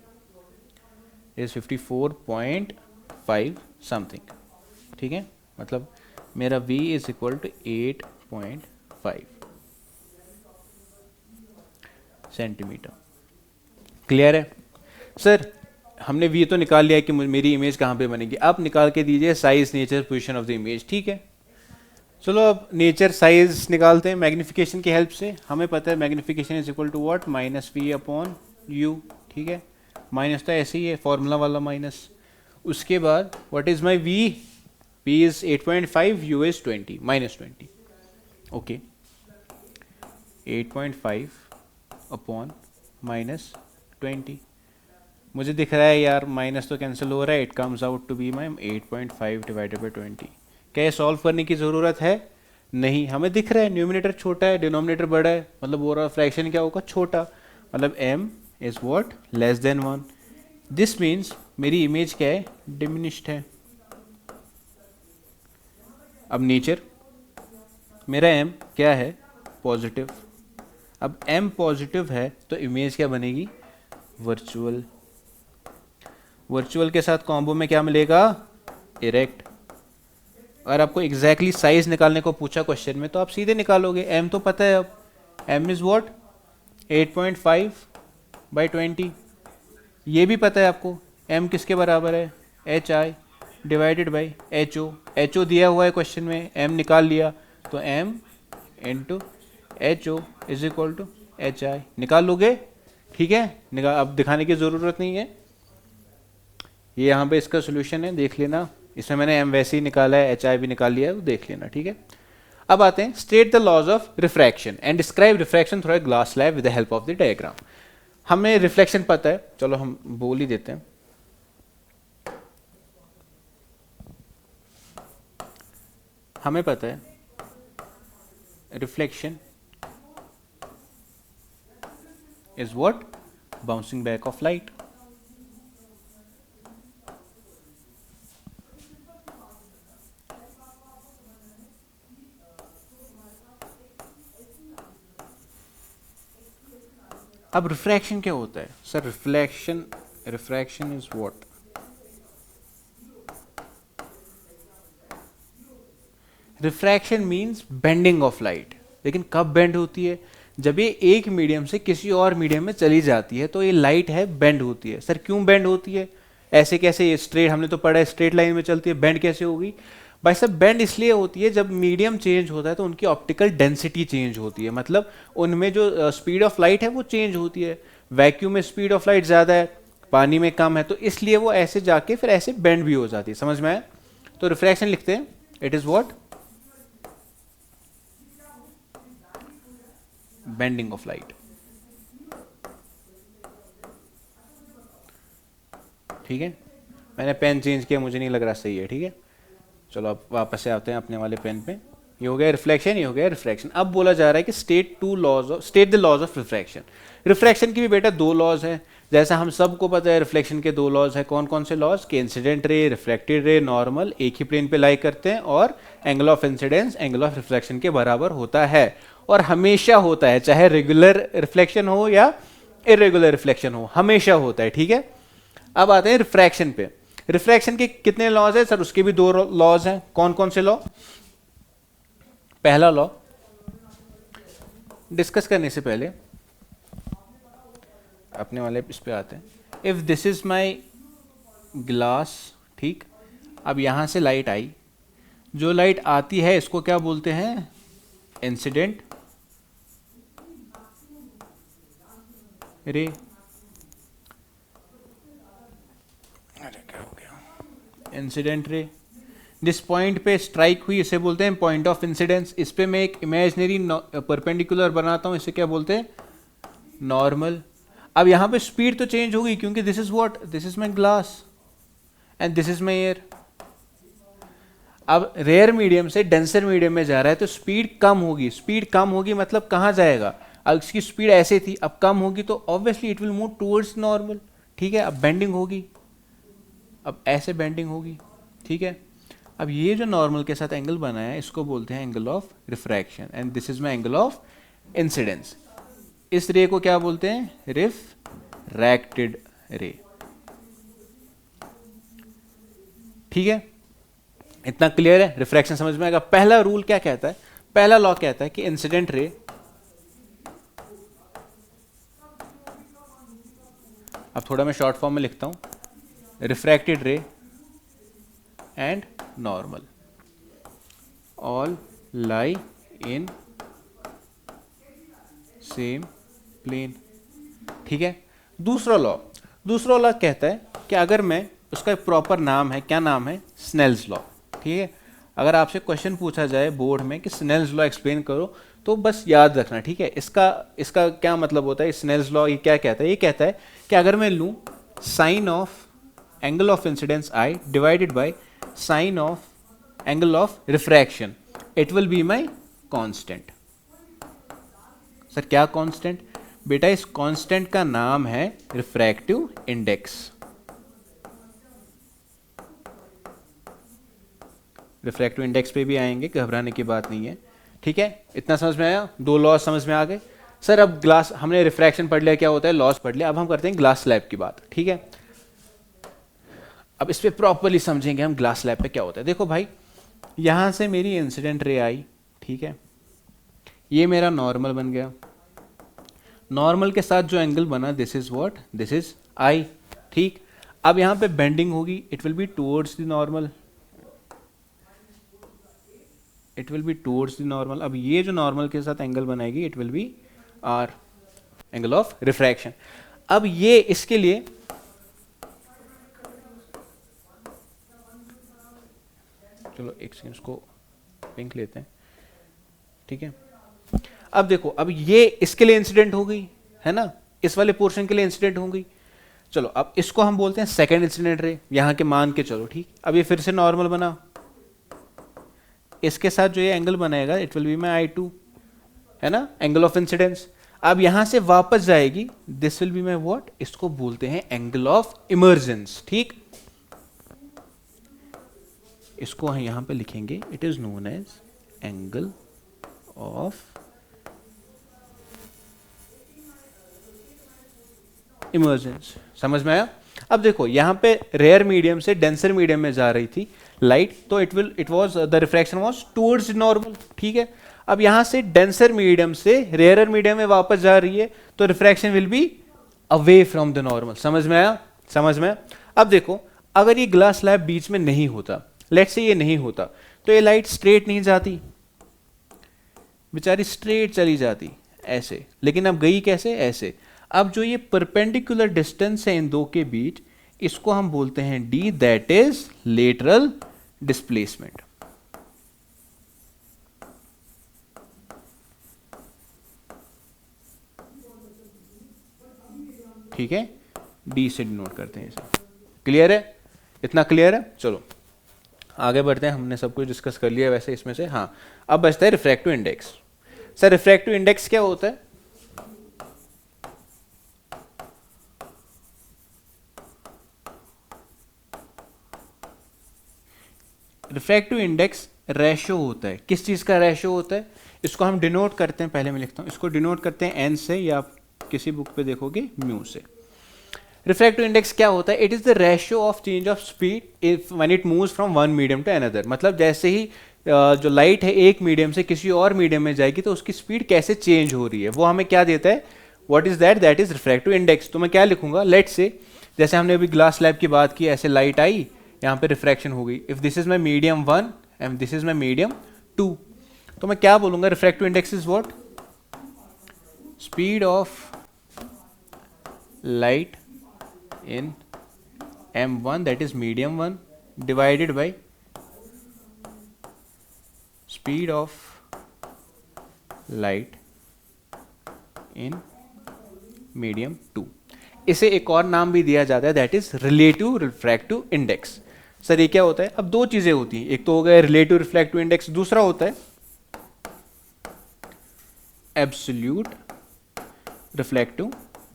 इज 54.5 समथिंग, ठीक है। मतलब मेरा v is equal to 8.5 centimetre. Clear है सर, हमने v तो निकाल लिया कि मेरी इमेज कहाँ पे बनेगी। अब निकाल के दीजिए size, nature, position of the image, ठीक है। चलो अब नेचर, साइज निकालते हैं मैग्निफिकेशन की हेल्प से। हमें पता है magnification is equal to what, -v/u, ठीक है। माइनस तो ऐसे ही है, फॉर्मूला वाला माइनस। उसके बाद what is my v, v is 8.5, u is 20, -20, okay. 8.5 upon -20, मुझे दिख रहा है यार माइनस तो कैंसिल हो रहा है, it comes out to be my 8.5 divided by 20। क्या ये सॉल्व करने की ज़रूरत है, नहीं, हमें दिख रहा है न्यूमिनेटर छोटा है, डिनोमिनेटर बड़ा है, मतलब ओवरऑल फ्रैक्शन क्या होगा, छोटा, मतलब m is what, less than 1। This means मेरी इमेज क्या है, डिमिनिश्ड है। अब नेचर, मेरा m क्या है, पॉजिटिव। अब m पॉजिटिव है तो इमेज क्या बनेगी, वर्चुअल। वर्चुअल के साथ कॉम्बो में क्या मिलेगा, इरेक्ट। अगर आपको एग्जैक्टली साइज निकालने को पूछा क्वेश्चन में तो आप सीधे निकालोगे, m तो पता है। अब m इज व्हाट, 8.5/20, ये भी पता है आपको, m किसके बराबर है, hi divided by ho। ho दिया हुआ है क्वेश्चन में, m निकाल लिया तो m into ho is equal to hi, निकाल लोगे, ठीक है। निकाल, अब दिखाने की ज़रूरत नहीं है, ये यहाँ पे इसका सोल्यूशन है, देख लेना। इसमें मैंने m वैसे ही निकाला है, hi भी निकाल लिया है, वो देख लेना, ठीक है। अब आते हैं, state the laws of refraction and describe refraction through a glass slab with the help of the diagram. हमें रिफ्लेक्शन पता है, चलो हम बोल ही देते हैं। हमें पता है reflection is what, bouncing back of light. अब रिफ्रैक्शन क्या होता है sir, refraction is what, refraction means bending of light. लेकिन कब बेंड होती है, जब ये एक मीडियम से किसी और मीडियम में चली जाती है तो ये लाइट है बेंड होती है। सर क्यों बेंड होती है, ऐसे कैसे, ये स्ट्रेट, हमने तो पढ़ा है स्ट्रेट लाइन में चलती है, बेंड कैसे होगी भाई साहब। बेंड इसलिए होती है जब मीडियम चेंज होता है तो उनकी ऑप्टिकल डेंसिटी चेंज होती है, मतलब उनमें जो स्पीड ऑफ लाइट है वो चेंज होती है। वैक्यूम में स्पीड ऑफ लाइट ज़्यादा है, पानी में कम है, तो इसलिए वो ऐसे जाके फिर ऐसे बेंड भी हो जाती है, समझ में आया। तो रिफ्रैक्शन लिखते हैं, it is what, bending of light, ठीक है। मैंने पेन चेंज किया, मुझे नहीं लग रहा सही है, ठीक है। चलो अब वापस से आते हैं अपने वाले पेन पे, ये हो गया रिफ्लेक्शन, ये हो गया रिफ्रैक्शन। अब बोला जा रहा है कि state the laws of refraction. Refraction की भी बेटा दो लॉज है, जैसा हम सबको पता है रिफ्लेक्शन के दो लॉज है। कौन कौन से लॉज? कि incident ray, reflected ray, normal एक ही प्लेन पे लाई करते हैं और angle of incidence angle of reflection के बराबर होता है और हमेशा होता है, चाहे रेगुलर रिफ्लेक्शन हो या इरेगुलर रिफ्लेक्शन हो, हमेशा होता है। ठीक है, अब आते हैं रिफ्रैक्शन पे। रिफ्रैक्शन के कितने लॉज है सर? उसके भी दो लॉज हैं। कौन कौन से लॉ? पहला लॉ डिस्कस करने से पहले अपने वाले इस पे आते हैं। If this is my glass, ठीक, अब यहां से लाइट आई, जो लाइट आती है इसको क्या बोलते हैं? Incident ray. अरे क्या हो गया? इंसिडेंट रे जिस पॉइंट पे स्ट्राइक हुई इसे बोलते हैं पॉइंट ऑफ इंसिडेंस। इस पे मैं एक इमेजिनरी परपेंडिकुलर बनाता हूं, इसे क्या बोलते हैं? नॉर्मल। अब यहां पे स्पीड तो चेंज होगी क्योंकि this is what? This is my glass and this is my air. अब रेयर मीडियम से डेंसर मीडियम में जा रहा है तो स्पीड कम होगी। स्पीड कम होगी मतलब कहां जाएगा? अब इसकी स्पीड ऐसे थी, अब कम होगी तो obviously it will move towards normal. ठीक है, अब बेंडिंग होगी, अब ऐसे बेंडिंग होगी। ठीक है, अब ये जो नॉर्मल के साथ एंगल बना है इसको बोलते हैं angle of refraction and this is my angle of incidence. इस रे को क्या बोलते हैं? रिफ्रैक्टेड रे। ठीक है, इतना क्लियर है? रिफ्रैक्शन समझ में आएगा। पहला रूल क्या कहता है? पहला लॉ कहता है कि इंसिडेंट रे, अब थोड़ा मैं शॉर्ट फॉर्म में लिखता हूं, refracted ray and normal all lie in same plane. ठीक है, दूसरा लॉ कहता है कि अगर मैं, उसका प्रॉपर नाम है, क्या नाम है? Snell's law. ठीक है, अगर आपसे क्वेश्चन पूछा जाए बोर्ड में कि स्नेल्स लॉ एक्सप्लेन करो तो बस याद रखना। ठीक है, इसका क्या मतलब होता है? स्नेल्स लॉ ये क्या कहता है? ये कहता है कि अगर मैं लूं sine of angle of incidence i divided by sine of angle of refraction, it will be my constant. Sir क्या कांस्टेंट? बेटा इस कांस्टेंट का नाम है रिफ्रैक्टिव इंडेक्स। रिफ्रैक्टिव इंडेक्स पे भी आएंगे, घबराने की बात नहीं है। ठीक है, इतना समझ में आया? दो लॉज समझ में आ गए। सर अब ग्लास, हमने रिफ्रैक्शन पढ़ लिया, क्या होता है, लॉज पढ़ लिया, अब हम करते हैं ग्लास स्लैब की बात। ठीक है, अब इस पे प्रॉपरली समझेंगे हम ग्लास स्लैब पे क्या होता है। देखो भाई, यहां से मेरी इंसिडेंट रे आई, ठीक है, ये मेरा नॉर्मल बन गया। नॉर्मल के साथ जो एंगल बना, this is what? This is i. ठीक, अब यहां पे बेंडिंग होगी, it will be towards the normal, it will be towards the normal. अब ये जो नॉर्मल के साथ एंगल बनाएगी, it will be r, angle of refraction. अब ये इसके लिए चलो एक सेकंड, इसको पिंक लेते हैं। ठीक है, अब देखो, अब ये इसके लिए इंसिडेंट हो गई है ना, इस वाले पोर्शन के लिए इंसिडेंट हो गई। चलो अब इसको हम बोलते हैं सेकंड इंसिडेंट रे, यहां के मान के चलो। ठीक, अब ये फिर से नॉर्मल बना, इसके साथ जो ये एंगल बनाएगा, it will be my I2, है ना, एंगल ऑफ इंसिडेंस। अब यहां से वापस जाएगी, this will be my what? इसको बोलते हैं एंगल ऑफ इमर्जेंस। ठीक, इसको हम यहां पे लिखेंगे, it is known as angle of emergence. समझ में आया? अब देखो, यहां पे रेयर मीडियम से डेंसर मीडियम में जा रही थी लाइट, तो it was the refraction was towards normal. ठीक है, अब यहां से डेंसर मीडियम से रेयरर मीडियम में वापस जा रही है तो refraction will be away from the normal. समझ में आया? समझ में? अब देखो, अगर ये ग्लास स्लैब बीच में नहीं होता, लेट्स से ये नहीं होता, तो ये लाइट स्ट्रेट नहीं जाती, बेचारी स्ट्रेट चली जाती ऐसे, लेकिन अब गई कैसे? ऐसे। अब जो ये परपेंडिकुलर डिस्टेंस है इन दो के बीच, इसको हम बोलते हैं d, that is lateral displacement. ठीक है, d से डिनोट करते हैं इसे। क्लियर है? इतना क्लियर है? चलो आगे बढ़ते हैं, हमने सब कुछ डिस्कस कर लिया वैसे इसमें से। हाँ, अब बचता है refractive index. Sir refractive index क्या होता है? रिफ्रैक्टिव इंडेक्स रेशो होता है। किस चीज़ का रेशो होता है? इसको हम डिनोट करते हैं, पहले मैं लिखता हूँ, इसको डिनोट करते हैं एन से, या आप किसी बुक पे देखोगे म्यू से। रिफ्रैक्टिव इंडेक्स क्या होता है? It is the ratio of change of speed if when it moves from one medium to another. मतलब जैसे ही जो लाइट है एक मीडियम से किसी और मीडियम में जाएगी तो उसकी स्पीड कैसे चेंज हो रही है, वो हमें क्या देता है? What is that? That is refractive index. तो मैं क्या लिखूंगा? लेट से, जैसे हमने अभी ग्लास स्लैब की बात की, ऐसे लाइट आई, यहाँ पे रिफ्रैक्शन हो गई। If this is my medium 1 and this is my medium 2, तो मैं क्या बोलूंगा? Refractive index is what? Speed of light in m1, that is medium 1, divided by speed of light in medium 2। इसे एक और नाम भी दिया जाता है, that is relative refractive index. Sir ये क्या होता है? अब दो चीजें होती हैं, एक तो हो गया रिलेटिव रिफ्रैक्टिव इंडेक्स, दूसरा होता है एब्सोल्यूट रिफ्लेक्टिव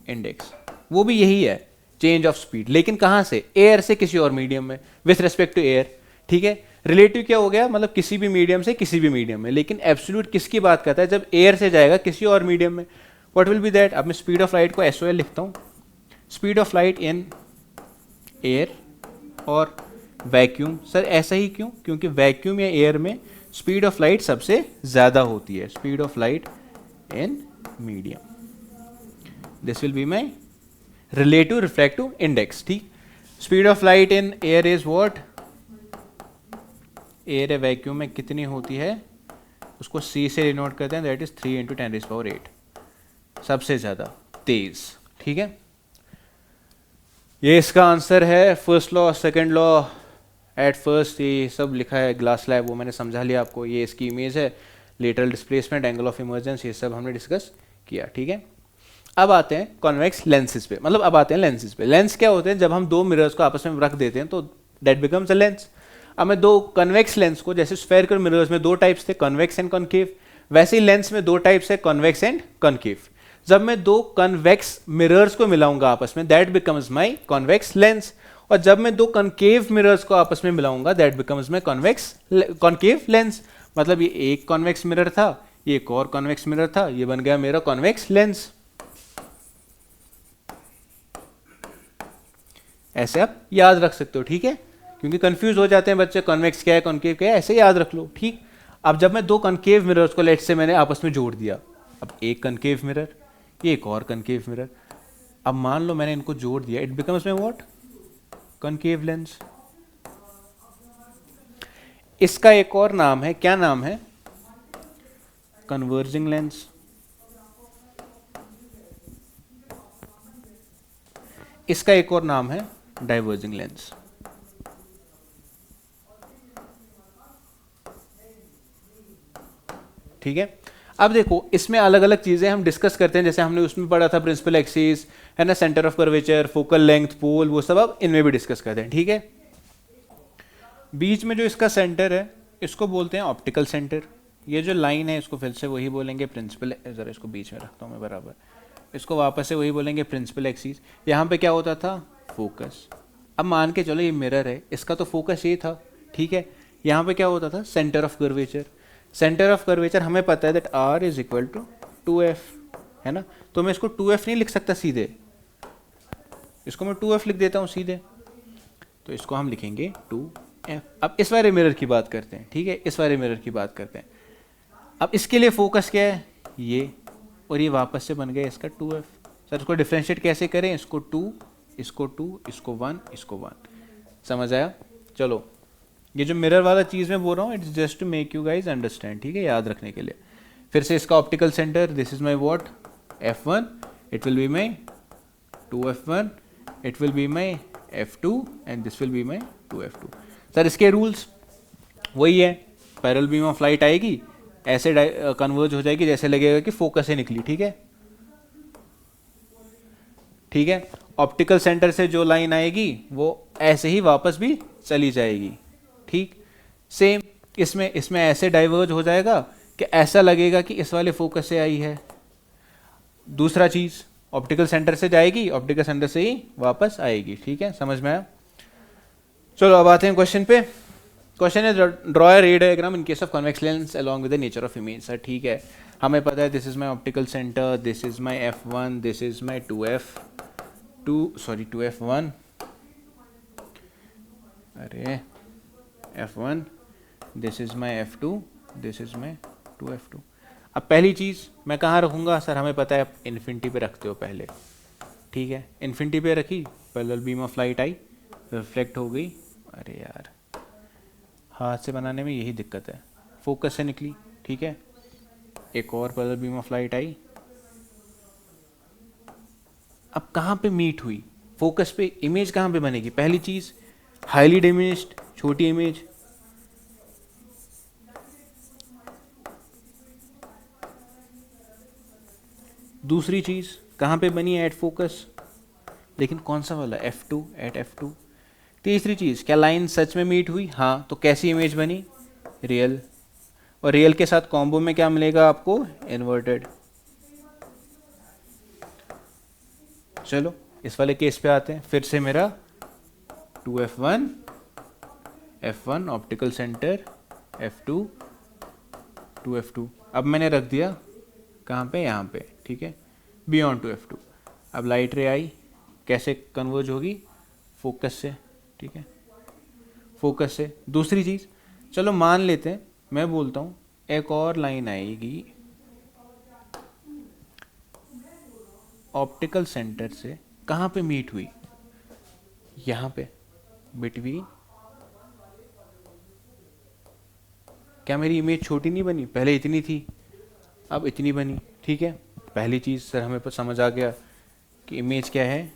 इंडेक्स। वो भी यही है, चेंज ऑफ स्पीड, लेकिन कहां से? एयर से किसी और मीडियम में, विथ रेस्पेक्ट टू एयर। ठीक है, रिलेटिव क्या हो गया? मतलब किसी भी मीडियम से किसी भी मीडियम में। लेकिन एब्सोल्यूट किसकी बात करता है? जब एयर से जाएगा किसी और मीडियम में। What will be that? अब मैं स्पीड ऑफ लाइट को एसओएल लिखता हूं, speed of light in air और वैक्यूम। सर ऐसा ही क्यों? क्योंकि वैक्यूम या एयर में स्पीड ऑफ लाइट सबसे ज्यादा होती है। Speed of light in medium, this will be my relative refractive index. ठीक, speed of light in air is what? Air vacuum में कितनी होती है उसको सी से डिनोट करते हैं, दैट इज 3 × 10⁸, सबसे ज्यादा तेज। ठीक है, ये इसका आंसर है। First law, second law, at first ये सब लिखा है ग्लास स्लैब, वो मैंने समझा लिया आपको। ये इसकी इमेज है, lateral displacement, angle of emergence, ये सब हमने डिस्कस किया। ठीक है, अब आते हैं कॉन्वेक्स लेंसेज पे, मतलब अब आते हैं लेंसेज पे। लेंस क्या होते हैं? जब हम दो मिरर्स को आपस में रख देते हैं तो दैट बिकम्स अ लेंस। अब मैं दो कन्वेक्स लेंस को, जैसे स्फेरिकल मिरर्स में दो टाइप्स थे, कन्वेक्स एंड कॉनकेव, वैसे ही लेंस में दो टाइप्स है, कन्वेक्स एंड कॉनकेव। जब मैं दो कन्वेक्स मिरर्स को मिलाऊंगा आपस में, that becomes my convex lens. और जब मैं दो कॉनकेव मिरर्स को आपस में मिलाऊंगा, that becomes my concave lens. मतलब ये एक कॉन्वेक्स मिरर था, ये एक और कॉन्वेक्स मिरर था, ये बन गया मेरा कॉन्वेक्स लेंस। ऐसे आप याद रख सकते हो। ठीक है, क्योंकि कंफ्यूज हो जाते हैं बच्चे, कॉन्वेक्स क्या है, कॉनकेव क्या है, ऐसे याद रख लो। ठीक, अब जब मैं दो कॉनकेव मिरर्स को लेट से मैंने आपस में जोड़ दिया, अब एक कॉनकेव मिरर, ये एक और कॉनकेव मिरर, अब मान लो मैंने इनको जोड़ दिया, it becomes my what? Concave lens. इसका एक और नाम है, क्या नाम है? Converging lens. इसका एक और नाम है डाइवर्जिंग लेंस। ठीक है, अब देखो इसमें अलग अलग चीजें हम डिस्कस करते हैं, जैसे हमने उसमें पढ़ा था प्रिंसिपल एक्सिस है ना, centre of curvature, focal length, pole, वो सब अब इनमें भी डिस्कस करते हैं। ठीक है, बीच में जो इसका सेंटर है इसको बोलते हैं ऑप्टिकल सेंटर। ये जो लाइन है इसको फिर से वही बोलेंगे प्रिंसिपल, जरा इसको बीच में रखता हूँ मैं बराबर, इसको वापस से वही बोलेंगे प्रिंसिपल एक्सिस। यहाँ पे क्या होता था? फोकस। अब मान के चलो ये मिरर है, इसका तो फोकस ये था। ठीक है, यहाँ पे क्या होता था? Centre of curvature. Centre of curvature हमें पता है that R is equal to 2F, है ना। तो मैं इसको 2F नहीं लिख सकता सीधे, इसको मैं 2F लिख देता हूँ सीधे, तो इसको हम लिखेंगे 2F। अब इस वाले मिरर की बात करते हैं। ठीक है, इस वाले मिरर की बात करते हैं। अब इसके लिए फोकस क्या है? ये, और ये वापस से बन गया इसका 2F। सर इसको डिफ्रेंशिएट कैसे करें? इसको 2, इसको 2, इसको 1, इसको 1। समझ आया? चलो, ये जो मिरर वाला चीज़ मैं बोल रहा हूँ, it's just to make you guys understand. ठीक है, याद रखने के लिए। फिर से इसका optical centre, this is my what? F1, it will be my 2F1, it will be my F2 and this will be my 2F2। Sir इसके रूल्स वही है, पैरेलल बीम ऑफ लाइट आएगी, ऐसे कन्वर्ज हो जाएगी जैसे लगेगा कि फोकस से निकली। ठीक है, ठीक है, ऑप्टिकल सेंटर से जो लाइन आएगी वो ऐसे ही वापस भी चली जाएगी। ठीक, सेम इसमें इसमें ऐसे डाइवर्ज हो जाएगा कि ऐसा लगेगा कि इस वाले फोकस से आई है। दूसरा चीज ऑप्टिकल सेंटर से जाएगी, ऑप्टिकल सेंटर से ही वापस आएगी। ठीक है, समझ में आया? चलो अब आते हैं क्वेश्चन पे। क्वेश्चन है ड्रॉ अ रे diagram in case of convex lens along with the nature of image. Sir ठीक है, हमें पता है this is my optical centre, this is my f1, this is my 2f1, अरे f1, this is my f2, this is my 2f2। अब पहली चीज़ मैं कहाँ रखूँगा? सर हमें पता है आप इन्फिनिटी पे रखते हो पहले। ठीक है, इन्फिनिटी पे रखी, parallel beam of light I, reflect हो गई। अरे यार, हाथ से बनाने में यही दिक्कत है, फोकस से निकली। ठीक है, एक और पैरेलल बीम ऑफ लाइट आई। अब कहाँ पे मीट हुई? फोकस पे। इमेज कहाँ पे बनेगी? पहली चीज़ हाईली डिमिनिश्ड, छोटी इमेज। दूसरी चीज़ कहाँ पे बनी? एट फोकस, लेकिन कौन सा वाला? f2, eight f2। तीसरी चीज़, क्या लाइन सच में मीट हुई? हाँ, तो कैसी इमेज बनी? रियल। और रियल के साथ कॉम्बो में क्या मिलेगा आपको? इन्वर्टेड। चलो इस वाले केस पे आते हैं। फिर से मेरा 2f1, f1 optical centre, f2, 2f2। अब मैंने रख दिया कहाँ पे? यहाँ पे। ठीक है, बियॉन्ड 2f2। अब लाइट रे आई, कैसे कन्वर्ज होगी? फोकस से। ठीक है, फोकस से। दूसरी चीज़, चलो मान लेते हैं, मैं बोलता हूँ एक और लाइन आएगी ऑप्टिकल सेंटर से, कहाँ पे मीट हुई? यहाँ पे, बिटवीन। क्या मेरी इमेज छोटी नहीं बनी? पहले इतनी थी, अब इतनी बनी। ठीक है, पहली चीज़ सर हमें पर समझ आ गया कि इमेज क्या है?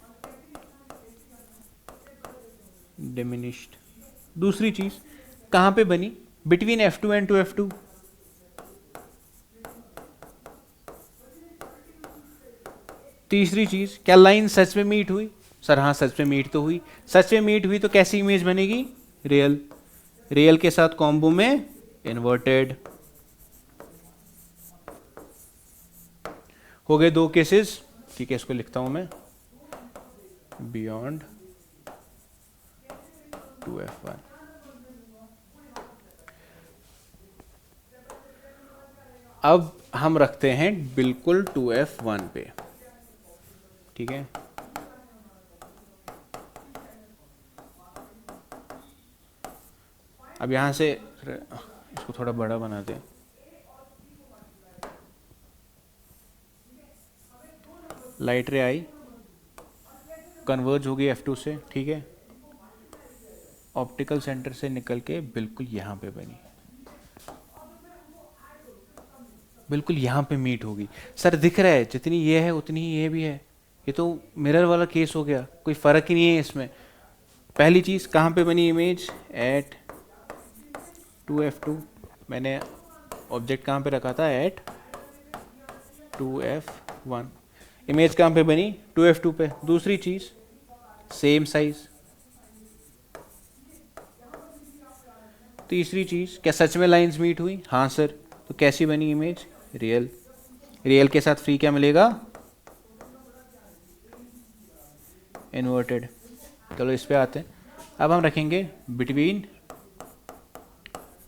डिमिनिश्ड। दूसरी चीज़ कहाँ पे बनी? Between f2 and 2f2। तीसरी चीज़, क्या लाइन सच में मीट हुई? सर हाँ, सच में मीट तो हुई। सच में मीट हुई तो कैसी इमेज बनेगी? रियल। रियल के साथ कॉम्बो में इन्वर्टेड। हो गए दो केसेस। ठीक है, इसको लिखता हूं मैं, बियॉन्ड 2f1। अब हम रखते हैं बिल्कुल 2f1 पे। ठीक है, अब यहां से इसको थोड़ा बड़ा बना दें। लाइट रे आई, कन्वर्ज हो गई f2 से। ठीक है, ऑप्टिकल सेंटर से निकल के बिल्कुल यहाँ पे बनी, बिल्कुल यहाँ पे मीट होगी। सर दिख रहा है जितनी ये है उतनी ही ये भी है, ये तो मिरर वाला केस हो गया, कोई फ़र्क ही नहीं है इसमें। पहली चीज़ कहाँ पे बनी इमेज? Eight 2f2। मैंने ऑब्जेक्ट कहाँ पे रखा था? Eight 2f1। इमेज कहाँ पे बनी? 2f2 पे। दूसरी चीज़ सेम साइज। तीसरी चीज़, क्या सच में लाइंस मीट हुई? हाँ सर, तो कैसी बनी इमेज? रियल। रियल के साथ फ्री क्या मिलेगा? इन्वर्टेड। चलो इस पे आते हैं। अब हम रखेंगे between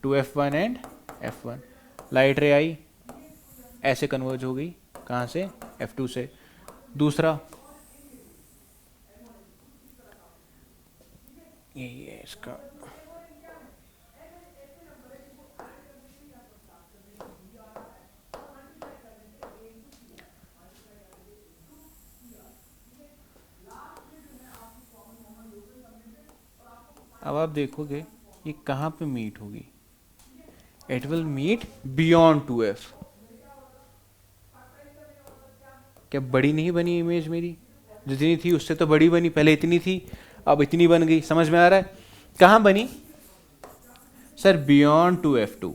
2f1 and f1। Light ray आई, ऐसे कन्वर्ज हो गई, कहाँ से? f2 से। दूसरा यही है इसका, अब आप देखोगे ये कहाँ पे मीट होगी? It will meet beyond 2f। क्या बड़ी नहीं बनी इमेज मेरी? जितनी थी उससे तो बड़ी बनी, पहले इतनी थी अब इतनी बन गई। समझ में आ रहा है? कहाँ बनी? Sir beyond 2f2।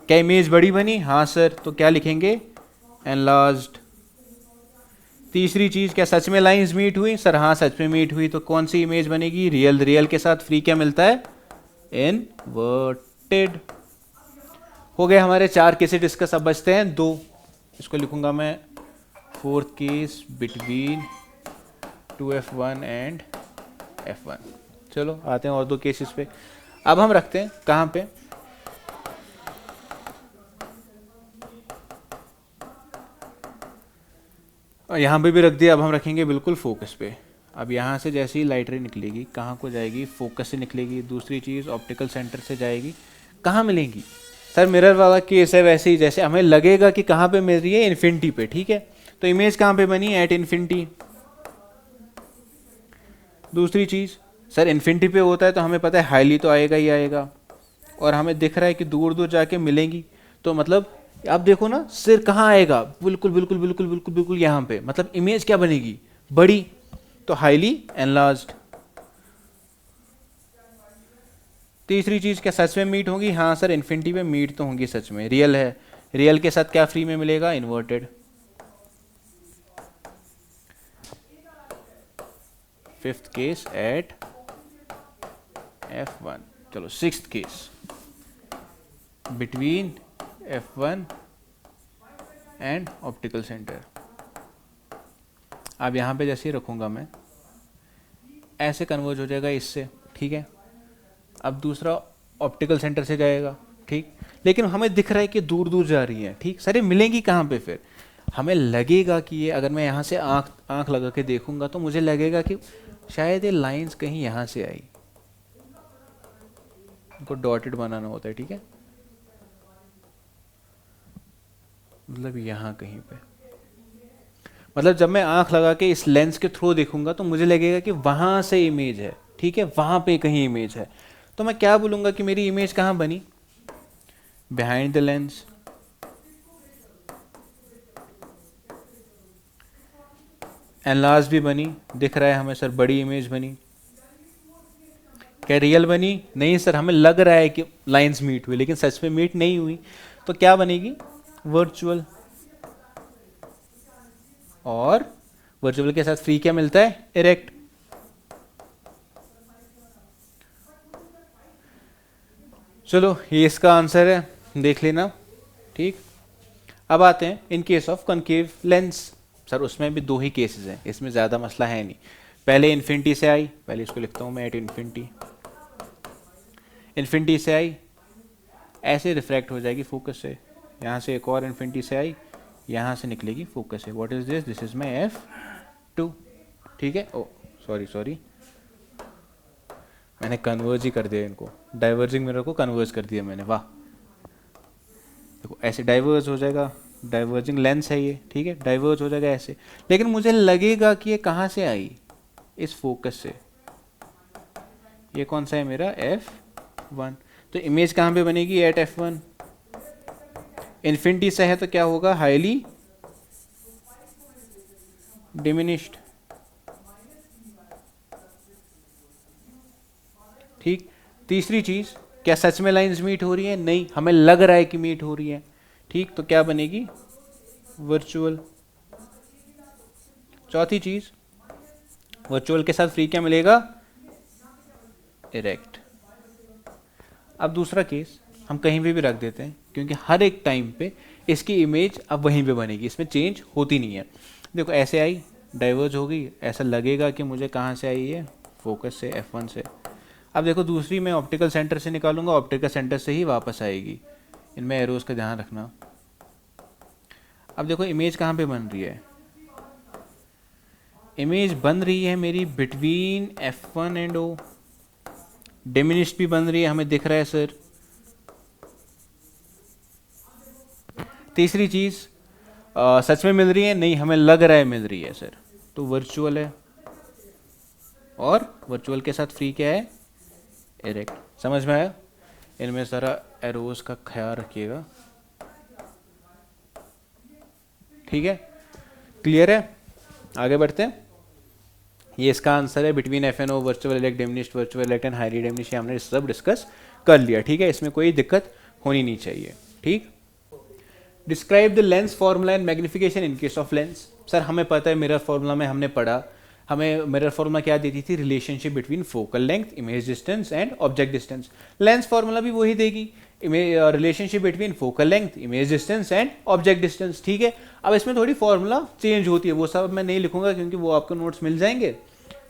क्या इमेज बड़ी बनी? हाँ सर, तो क्या लिखेंगे? एनलार्ज्ड। तीसरी चीज, क्या सच में लाइंस मीट हुई? सर हाँ, सच में मीट हुई, तो कौन सी इमेज बनेगी? रियल। रियल के साथ फ्री क्या मिलता है? इन्वर्टेड। हो गए हमारे 4 केसेस डिस्कस। अब बचते हैं 2। इसको लिखूंगा मैं 4th case between 2f1 and f1। चलो आते हैं और 2 केसेस पे। अब हम रखते हैं कहाँ पे, यहाँ पे भी रख दिया। अब हम रखेंगे बिल्कुल फोकस पे। अब यहाँ से जैसे ही लाइट रे निकलेगी कहाँ को जाएगी, फोकस से निकलेगी। दूसरी चीज़ ऑप्टिकल सेंटर से जाएगी, कहाँ मिलेंगी सर, मिरर वाला केस है वैसे ही, जैसे हमें लगेगा कि कहाँ पे मिल रही है, इन्फिनिटी पे, ठीक है। तो इमेज कहाँ पे बनी, एट इन्फिनिटी। दूसरी चीज़ सर इन्फिनिटी पे होता है तो हमें पता है हाईली तो आएगा ही आएगा, और हमें दिख रहा है कि दूर दूर जाके मिलेंगी। तो मतलब आप देखो ना, सिर कहाँ आएगा, बिल्कुल बिल्कुल बिल्कुल बिल्कुल बिल्कुल यहाँ पे। मतलब इमेज क्या बनेगी, बड़ी, तो हाईली एनलार्ज्ड। तीसरी चीज क्या सच में मीट होंगी, हाँ सर इन्फिनिटी पे मीट तो होंगी सच में, रियल है। रियल के साथ क्या फ्री में मिलेगा, inverted. Fifth case at f1। चलो 6th case between f1 and optical centre. अब यहाँ पे जैसे ही रखूँगा मैं, ऐसे कन्वर्ज हो जाएगा इससे, ठीक है। अब दूसरा ऑप्टिकल सेंटर से जाएगा, ठीक, लेकिन हमें दिख रहा है कि दूर दूर जा रही है, ठीक। सर ये मिलेंगी कहाँ पे फिर, हमें लगेगा कि ये, अगर मैं यहाँ से आँख लगा के देखूँगा तो मुझे लगेगा कि शायद ये लाइंस कहीं यहाँ से आई, इनको डॉटेड बनाना होता है, ठीक है, मतलब यहाँ कहीं पे। मतलब जब मैं आंख लगा के इस लेंस के थ्रू देखूंगा तो मुझे लगेगा कि वहां से इमेज है, ठीक है, वहां पे कहीं इमेज है। तो मैं क्या बोलूंगा कि मेरी इमेज कहाँ बनी, बिहाइंड द लेंस। एनलार्ज भी बनी, दिख रहा है हमें सर, बड़ी इमेज बनी। क्या रियल बनी, नहीं सर, हमें लग रहा है कि लाइंस मीट हुई, लेकिन सच में मीट नहीं हुई। तो क्या बनेगी, वर्चुअल। और वर्चुअल के साथ फ्री क्या मिलता है, इरेक्ट। चलो ये इसका आंसर है, देख लेना, ठीक। अब आते हैं in case of concave lens. Sir उसमें भी 2 ही केसेस हैं, इसमें ज़्यादा मसला है नहीं। पहले इन्फिनिटी से आई, पहले इसको लिखता हूँ मैं एट इन्फिनिटी। इन्फिनिटी से आई, ऐसे रिफ्रैक्ट हो जाएगी फोकस से। यहाँ से एक और इन्फिनिटी से आई, यहाँ से निकलेगी फोकस से। What is this, this is my f2, ठीक है। ओ सॉरी, मैंने कन्वर्ज ही कर दिया इनको, डाइवर्जिंग मिरर को कन्वर्ज कर दिया मैंने, वाह। देखो ऐसे डाइवर्ज हो जाएगा, डाइवर्जिंग लेंस है ये, ठीक है, डाइवर्ज हो जाएगा ऐसे। लेकिन मुझे लगेगा कि ये कहाँ से आई, इस फोकस से। ये कौन सा है मेरा, f1। तो इमेज कहाँ पे बनेगी, एट f1। इन्फिनिटी से है तो क्या होगा, हाईली डिमिनिश्ड, ठीक। तीसरी चीज, क्या सच में लाइंस मीट हो रही है, नहीं, हमें लग रहा है कि मीट हो रही है, ठीक, तो क्या बनेगी, वर्चुअल। चौथी चीज, वर्चुअल के साथ फ्री क्या मिलेगा, इरेक्ट। अब दूसरा केस हम कहीं भी रख देते हैं, क्योंकि हर एक टाइम पे इसकी इमेज अब वहीं पे बनेगी, इसमें चेंज होती नहीं है। देखो ऐसे आई, डाइवर्ज हो गई, ऐसा लगेगा कि मुझे कहाँ से आई है, फोकस से, f1 से। अब देखो दूसरी मैं ऑप्टिकल सेंटर से निकालूंगा, ऑप्टिकल सेंटर से ही वापस आएगी। इनमें एरोज का ध्यान रखना। अब देखो इमेज कहाँ पे बन रही है, इमेज बन रही है मेरी between f1 and o। Diminished भी बन रही है, हमें दिख रहा है सर। तीसरी चीज, सच में मिल रही है, नहीं, हमें लग रहा है मिल रही है सर, तो वर्चुअल है। और वर्चुअल के साथ फ्री क्या है, इरेक्ट। समझ में आया, इनमें सारा एरोज का ख्याल रखिएगा, ठीक है, क्लियर है। आगे बढ़ते हैं। ये इसका आंसर है, between F and O, virtual erect, diminished, virtual erect and highly diminished. हमने सब डिस्कस कर लिया, ठीक है, इसमें कोई दिक्कत होनी नहीं चाहिए, ठीक। Describe the lens formula and magnification in case of lens. Sir हमें पता है, मिरर फॉर्मूला में हमने पढ़ा, हमें मिरर फॉर्मूला क्या देती थी, relationship between focal length, image distance and object distance. Lens formula भी वही देगी, relationship between focal length, image distance and object distance. ठीक है, अब इसमें थोड़ी फॉर्मूला चेंज होती है, वो सब मैं नहीं लिखूंगा क्योंकि वो आपको नोट्स मिल जाएंगे,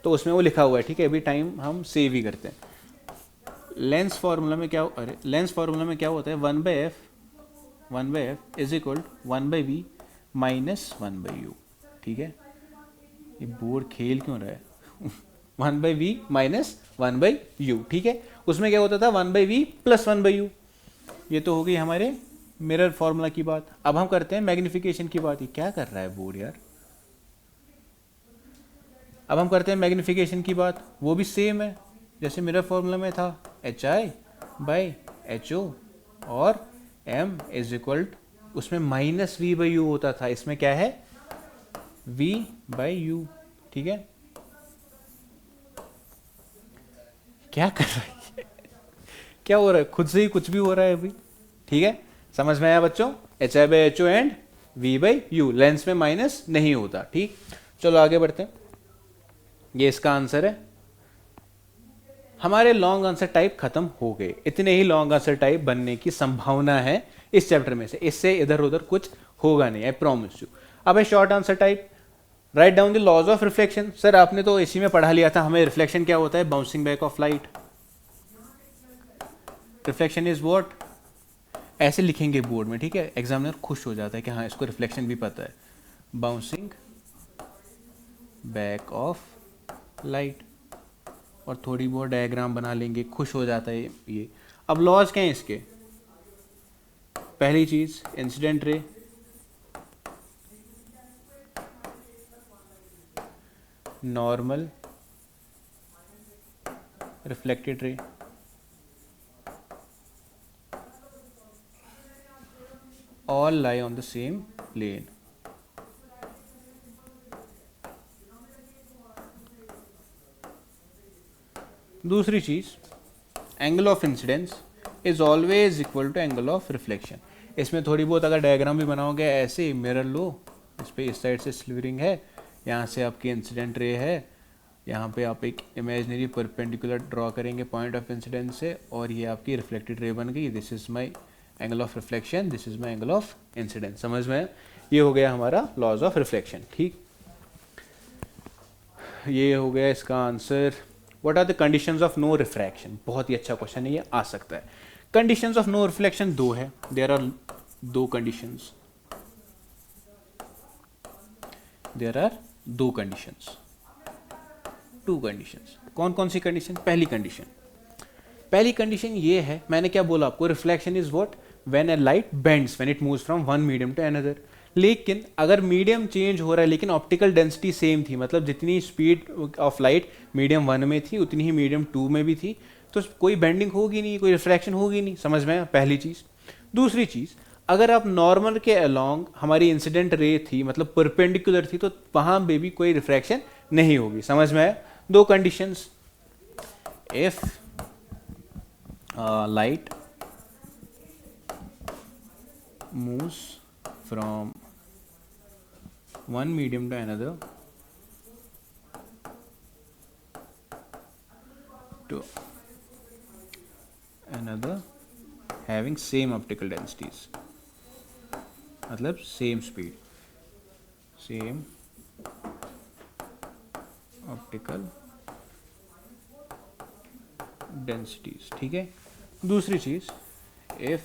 तो उसमें वो लिखा हुआ है। ठीक है, अभी टाइम हम सेव ही करते हैं। लेंस फार्मूला में क्या, अरे लेंस फार्मूला में क्या होता है, 1/f is equal 1/v minus 1/u। ठीक है, ये बोर्ड खेल क्यों रहा है 1/v माइनस 1/u। ठीक है, उसमें क्या होता था 1/v प्लस 1/u। ये तो हो गई हमारे मिरर फार्मूला की बात। अब हम करते हैं मैग्निफिकेशन की बात। ये क्या कर रहा है बोर्ड यार। अब हम करते हैं मैग्निफिकेशन की बात, वो भी सेम है जैसे मिरर फार्मूला में था, HI/HO और m इज इक्वल, उसमें माइनस v/u होता था, इसमें क्या है v/u। ठीक है, क्या कर रहा है क्या हो रहा है, खुद से ही कुछ भी हो रहा है अभी। ठीक है, समझ में आया बच्चों, HI/HO एंड v/u, लेंस में माइनस नहीं होता। ठीक, चलो आगे बढ़ते हैं, ये इसका आंसर है। हमारे लॉन्ग आंसर टाइप खत्म हो गए, इतने ही लॉन्ग आंसर टाइप बनने की संभावना है इस चैप्टर में से, इससे इधर उधर कुछ होगा नहीं, आई प्रॉमिस यू। अब है short answer type, write down the laws of reflection. Sir आपने तो इसी में पढ़ा लिया था, हमें रिफ्लेक्शन क्या होता है, bouncing back of light. Reflection is what, ऐसे लिखेंगे बोर्ड में। ठीक है, एग्जामिनर खुश हो जाता है कि हाँ इसको रिफ्लेक्शन भी पता है, बाउंसिंग बैक ऑफ लाइट, और थोड़ी बहुत डायग्राम बना लेंगे, खुश हो जाता है ये। अब लॉज क्या हैं इसके, पहली चीज incident ray, normal reflected ray, all lie on the same plane. दूसरी चीज, angle of incidence is always equal to angle of reflection. इसमें थोड़ी बहुत अगर डायग्राम भी बनाओगे, ऐसे मिरर लो, इस पे इस साइड से स्लिवरिंग है, यहाँ से आपकी इंसिडेंट रे है, यहाँ पे आप एक इमेजिनरी परपेंडिकुलर ड्रॉ करेंगे पॉइंट ऑफ इंसिडेंस से, और ये आपकी रिफ्लेक्टेड रे बन गई। This is my angle of reflection, this is my angle of incidence. समझ में, ये हो गया हमारा लॉज ऑफ रिफ्लेक्शन। ठीक, ये हो गया इसका आंसर। What are the conditions of no refraction, बहुत ही अच्छा क्वेश्चन है, ये आ सकता है। कंडीशंस ऑफ नो रिफ्लेक्शन दो है, देयर आर दो कंडीशंस, देयर आर दो कंडीशंस, टू कंडीशंस। कौन कौन सी कंडीशन, पहली कंडीशन ये है, मैंने क्या बोला आपको, reflection is what, when a light bends when it moves from one medium to another. लेकिन अगर मीडियम चेंज हो रहा है लेकिन ऑप्टिकल डेंसिटी सेम थी, मतलब जितनी स्पीड ऑफ लाइट मीडियम 1 में थी उतनी ही मीडियम 2 में भी थी, तो कोई बेंडिंग होगी नहीं, कोई रिफ्रैक्शन होगी नहीं। समझ में, पहली चीज़। दूसरी चीज़, अगर आप नॉर्मल के अलोंग हमारी इंसिडेंट रे थी, मतलब परपेंडिकुलर थी, तो वहाँ पे भी कोई रिफ्रैक्शन नहीं होगी। समझ में आया, दो conditions, if light moves from one medium to another having same optical densities, मतलब same speed, same optical densities। ठीक है, दूसरी चीज, if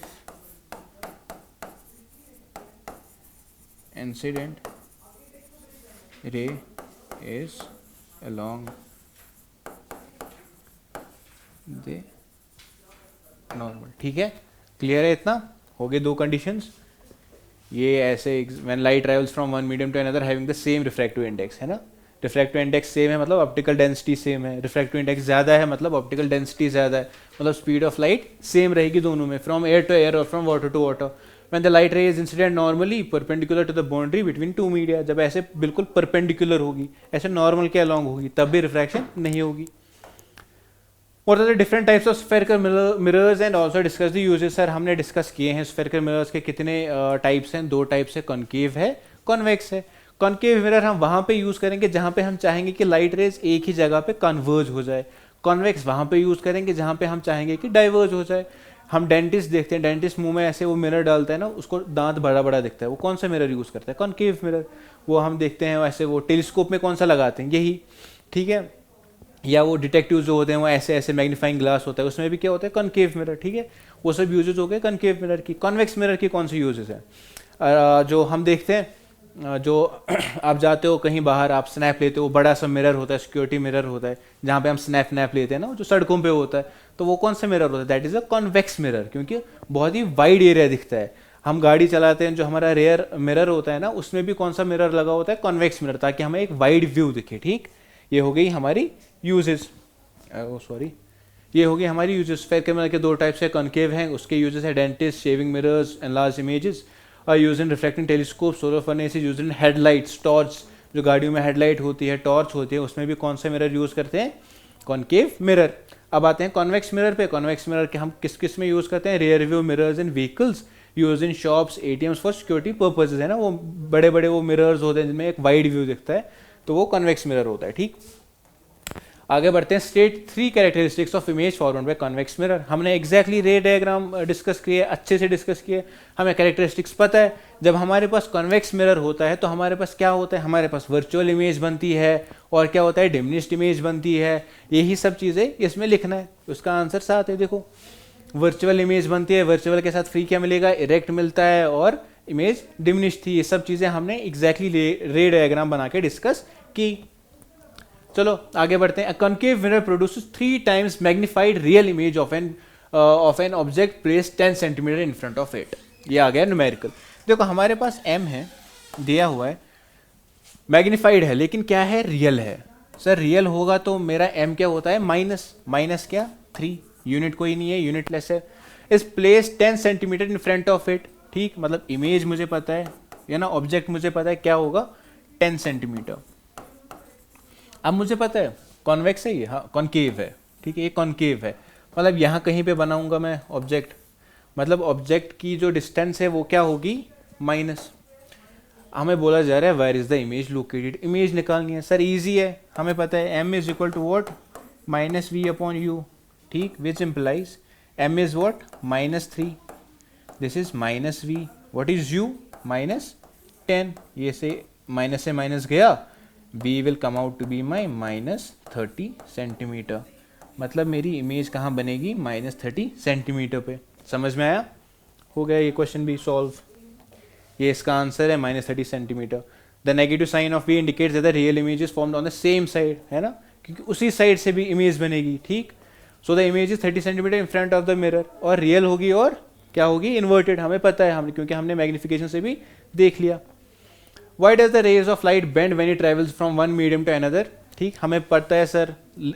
incident ray is along the normal। ठीक है, क्लियर है, इतना हो गए दो कंडीशंस। ये ऐसे when light travels from one medium to another having the same refractive index, है ना, रिफ्रैक्टिव इंडेक्स सेम है मतलब ऑप्टिकल डेंसिटी सेम है, रिफ्रैक्टिव इंडेक्स ज़्यादा है मतलब ऑप्टिकल डेंसिटी ज़्यादा है, मतलब स्पीड ऑफ लाइट सेम रहेगी दोनों में, फ्रॉम एयर टू एयर और from water to water. When the light ray is incident normally perpendicular to the boundary between two media, जब ऐसे बिल्कुल परपेंडिकुलर होगी, ऐसे नॉर्मल के अलॉन्ग होगी, तब भी रिफ्रैक्शन नहीं होगी। What are the different types of spherical mirrors and also discuss the uses? Sir हमने डिस्कस किए हैं spherical mirrors के कितने टाइप्स हैं, दो टाइप्स है, कॉन्केव है, कॉन्वेक्स है। कॉनकेव मिरर हम वहाँ पे यूज़ करेंगे जहाँ पे हम चाहेंगे कि लाइट रेज एक ही जगह पे कन्वर्ज हो जाए। कॉन्वेक्स वहाँ पे यूज़ करेंगे जहाँ पे हम चाहेंगे कि डाइवर्ज हो जाए। हम डेंटिस्ट देखते हैं, डेंटिस्ट मुंह में ऐसे वो मिरर डालता है ना, उसको दांत बड़ा बड़ा दिखता है, वो कौन सा मिरर यूज़ करता है? Concave mirror. वो हम देखते हैं ऐसे, वो टेलीस्कोप में कौन सा लगाते हैं? यही, ठीक है। या वो डिटेक्टिव जो होते हैं वो ऐसे ऐसे मैग्नीफाइंग ग्लास होता है, उसमें भी क्या होता है? कॉनकेव मिरर, ठीक है। वो सब यूजेज हो गए कॉनकेव मिरर की। कॉन्वेक्स मिरर की कौन सी यूजेज है? जो हम देखते हैं, जो आप जाते हो कहीं बाहर, आप स्नैप लेते हो, बड़ा सा मिरर होता है, सिक्योरिटी मिरर होता है, जहाँ पे हम स्नैप लेते हैं ना, जो सड़कों पे होता है, तो वो कौन सा मिरर होता है? That is a convex mirror, क्योंकि बहुत ही वाइड एरिया दिखता है। हम गाड़ी चलाते हैं, जो हमारा रेयर मिरर होता है ना, उसमें भी कौन सा मिरर लगा होता है? कॉन्वेक्स मिरर, ताकि हमें एक वाइड व्यू दिखे, ठीक। ये हो गई हमारी यूजेस, सॉरी, ये होगी हमारी यूजेस। फेयर कैमरा के दो टाइप्स है, कॉनकेव हैं, उसके यूजेस है dentist, shaving mirrors, enlarge images, use in reflecting telescope, solar furnace, use in headlights, torch, जो गाड़ियों में हेडलाइट होती है, टॉर्च होती है, उसमें भी कौन सा मिरर यूज़ करते हैं? Concave mirror. अब आते हैं कॉन्वेक्स मिरर पे। कॉन्वेक्स मिरर के हम किस किस में यूज़ करते हैं? Rear view mirrors in vehicles, use in shops, ATMs for security purposes, है ना, वो बड़े बड़े वो मिरर्स होते हैं जिनमें एक वाइड व्यू दिखता है, तो वो कॉन्वेक्स मिरर होता है, ठीक। आगे बढ़ते हैं। State 3 characteristics of image formed by convex mirror. हमने एग्जैक्टली रे डायग्राम डिस्कस किए, अच्छे से डिस्कस किए, हमें कैरेक्टरिस्टिक्स पता है। जब हमारे पास कॉन्वेक्स मिरर होता है तो हमारे पास क्या होता है? हमारे पास वर्चुअल इमेज बनती है, और क्या होता है? डिमिनिश्ड इमेज बनती है। यही सब चीज़ें इसमें लिखना है। उसका आंसर साथ है, देखो, वर्चुअल इमेज बनती है, वर्चुअल के साथ फ्री क्या मिलेगा? इरेक्ट मिलता है, और इमेज डिमिनिश्ड थी। ये सब चीज़ें हमने एग्जैक्टली रे डायग्राम बना के डिस्कस की। चलो आगे बढ़ते हैं। Concave mirror produces 3 times magnified real image of an object placed 10 centimetre in front of it. ये आ गया न्यूमेरिकल। देखो हमारे पास m है, दिया हुआ है, मैग्नीफाइड है, लेकिन क्या है? रियल है। सर रियल होगा तो मेरा m क्या होता है? माइनस, माइनस क्या? 3। यूनिट कोई नहीं है, यूनिट लेस है। Is placed 10 centimetre in front of it, ठीक, मतलब इमेज मुझे पता है, या ना ऑब्जेक्ट मुझे पता है, क्या होगा? 10 सेंटीमीटर। अब मुझे पता है कॉन्वेक्स है ये, हाँ कॉनकेव है, ठीक है, ये कॉनकेव है, मतलब यहाँ कहीं पे बनाऊंगा मैं ऑब्जेक्ट, मतलब ऑब्जेक्ट की जो डिस्टेंस है वो क्या होगी? माइनस। हमें बोला जा रहा है where is the image located, image निकालनी है। सर इजी है, हमें पता है m is equal to what? Minus v upon u, ठीक, which implies m is what? -3, this is -v, what is u? -10। ये से माइनस गया, v will come out to be my -30 centimetre, मतलब मेरी इमेज कहाँ बनेगी? -30 सेंटीमीटर पे। समझ में आया? हो गया ये क्वेश्चन भी सॉल्व। ये इसका आंसर है, -30 centimetre. The negative sign of v indicates that the real image is formed on the same side, है ना, क्योंकि उसी साइड से भी इमेज बनेगी, ठीक। So the image is 30 centimetre in front of the mirror, और रियल होगी और क्या होगी? इन्वर्टेड। हमें पता है, हमने क्योंकि हमने मैग्निफिकेशन से भी देख लिया। Why does the rays of light bend when it travels from one medium to another? ठीक, हमें पता है sir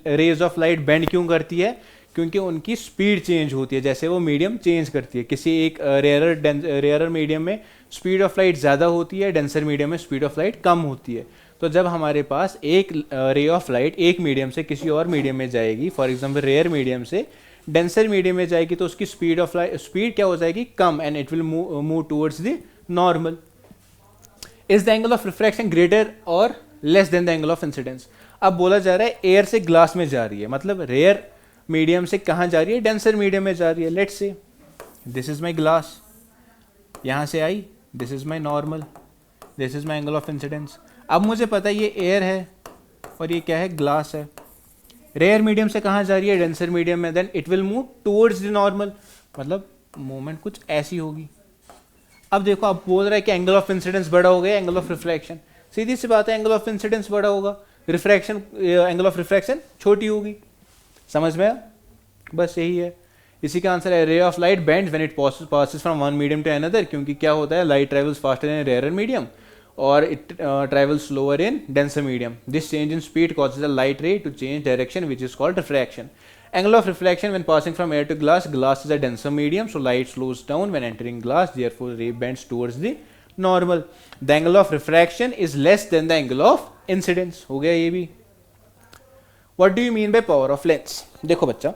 rays of light bend क्यों करती है? क्योंकि उनकी स्पीड चेंज होती है, जैसे वो मीडियम चेंज करती है। किसी एक रेयरर मीडियम में स्पीड ऑफ लाइट ज़्यादा होती है, डेंसर मीडियम में स्पीड ऑफ लाइट कम होती है। तो जब हमारे पास एक रे ऑफ लाइट एक मीडियम से किसी और मीडियम में जाएगी, फॉर एग्जाम्पल रेयर मीडियम से डेंसर मीडियम में जाएगी, तो उसकी स्पीड ऑफ लाइट, स्पीड क्या हो जाएगी? कम, and it will move towards the normal. Is the angle of refraction greater और less than the angle of incidence? अब बोला जा रहा है एयर से ग्लास में जा रही है, मतलब रेयर मीडियम से कहाँ जा रही है? डेंसर मीडियम में जा रही है। Let's say this is my glass, यहाँ से आई, this is my normal, this is my angle of incidence. अब मुझे पता है ये एयर है और ये क्या है? ग्लास है। रेयर मीडियम से कहाँ जा रही है? डेंसर मीडियम में, then it will move towards the normal, मतलब मूवमेंट कुछ ऐसी होगी। अब देखो, अब बोल रहा है कि एंगल ऑफ इंसिडेंस बड़ा हो गया, एंगल ऑफ रिफ्रैक्शन, सीधी सी बात है, एंगल ऑफ इंसिडेंस बड़ा होगा, रिफ्रैक्शन, एंगल ऑफ रिफ्रैक्शन छोटी होगी। समझ में आया? बस यही है, इसी का आंसर है। Ray of light bends when it passes from one medium to another, क्योंकि क्या होता है? Light travels faster in rare medium और it travels slower in denser medium. This change in speed causes the light ray to change direction, which is called refraction. Angle of reflection when passing from air to glass, glass is a denser medium, so light slows down when entering glass, therefore ray bends towards the normal. The angle of refraction is less than the angle of incidence. हो गया ये भी। What do you mean by power of lens? देखो बच्चा,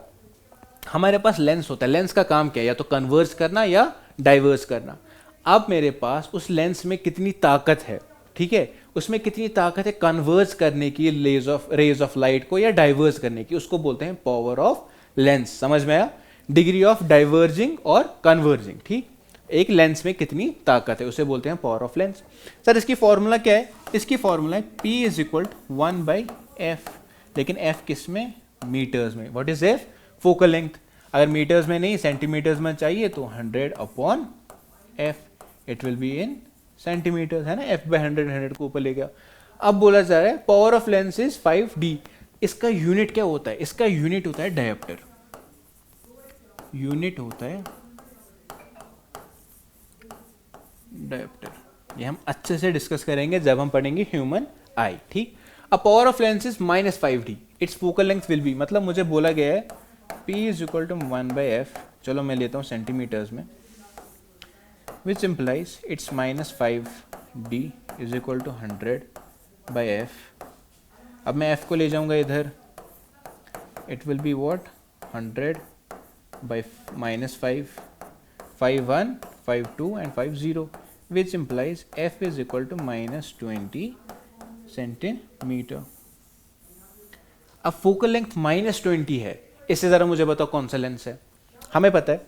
हमारे पास लेंस होता है, लेंस का काम क्या है? या तो कन्वर्ज करना या डाइवर्स करना। अब मेरे पास उस लेंस में कितनी ताकत है, ठीक है, उसमें कितनी ताकत है कन्वर्ज करने की रेज ऑफ लाइट को या डाइवर्स करने की, उसको बोलते हैं पावर ऑफ लेंस। समझ में आया? डिग्री ऑफ डाइवर्जिंग और कन्वर्जिंग, ठीक, एक लेंस में कितनी ताकत है उसे बोलते हैं पावर ऑफ लेंस। सर इसकी फॉर्मूला क्या है? इसकी फॉर्मूला है P इज इक्वल 1/f, लेकिन f किस में? मीटर्स में। What is f? Focal length. अगर मीटर्स में नहीं सेंटीमीटर्स में चाहिए तो 100/f, it will be in centimetres, है ना, f/100, 100 को ऊपर ले गया। अब बोला जा रहा है power of lens is 5d। इसका यूनिट क्या होता है? इसका यूनिट होता है डायोप्टर, यूनिट होता है डायोप्टर। ये हम अच्छे से डिस्कस करेंगे जब हम पढ़ेंगे ह्यूमन आई, ठीक। अब power of lens is -5d, it's focal length will be, मतलब मुझे बोला गया है P is equal to 1/f, चलो मैं लेता हूँ सेंटीमीटर्स में, which implies it's -5d is equal to 100/f। अब मैं f को ले जाऊंगा इधर, it will be what 100/-5, 5 1, 5 2 and 5 0, which implies f is equal to -20 centimetre. अब फोकल लेंथ -20 है, इससे जरा मुझे बताओ कौन सा लेंस है? हमें पता है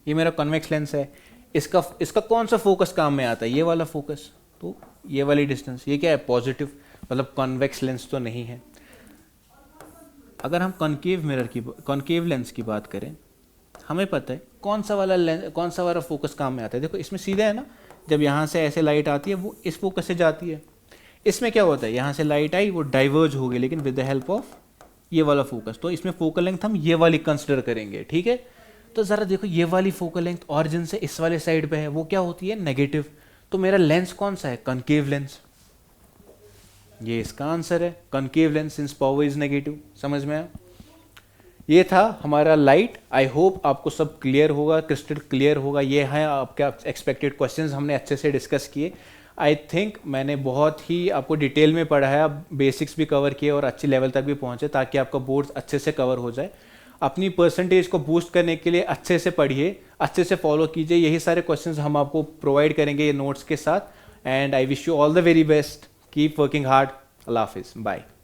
ये मेरा कॉन्वेक्स लेंस है, इसका कौन सा फोकस काम में आता है? ये वाला फोकस, तो ये वाली डिस्टेंस, ये क्या है? पॉजिटिव, मतलब कॉन्वेक्स लेंस तो नहीं है। अगर हम कॉन्केव लेंस की बात करें, हमें पता है कौन सा वाला फोकस काम में आता है। देखो इसमें सीधा है ना, जब यहाँ से ऐसे लाइट आती है वो इस फोकस से जाती है। इसमें क्या होता है? यहाँ से लाइट आई, वो डाइवर्ज हो गई, लेकिन विद द हेल्प ऑफ ये वाला फोकस, तो इसमें फोकल लेंथ हम ये वाली कंसिडर करेंगे, ठीक है। तो ज़रा देखो ये वाली फोकल लेंथ ऑरिजिन से इस वाले साइड पे है, वो क्या होती है? नेगेटिव। तो मेरा लेंस कौन सा है? Concave lens. ये इसका आंसर है, concave lens, since power is negative. समझ में आया? ये था हमारा लाइट। आई होप आपको सब क्लियर होगा, क्रिस्टल क्लियर होगा। ये है आपका एक्सपेक्टेड क्वेश्चंस, हमने अच्छे से डिस्कस किए। आई थिंक मैंने बहुत ही आपको डिटेल में पढ़ाया, बेसिक्स भी कवर किए और अच्छे लेवल तक भी पहुंचे, ताकि आपका बोर्ड अच्छे से कवर हो जाए। अपनी परसेंटेज को बूस्ट करने के लिए अच्छे से पढ़िए, अच्छे से फॉलो कीजिए। यही सारे क्वेश्चंस हम आपको प्रोवाइड करेंगे ये नोट्स के साथ। And I wish you all the very best. Keep working hard. अल्लाह हाफिज़, बाय।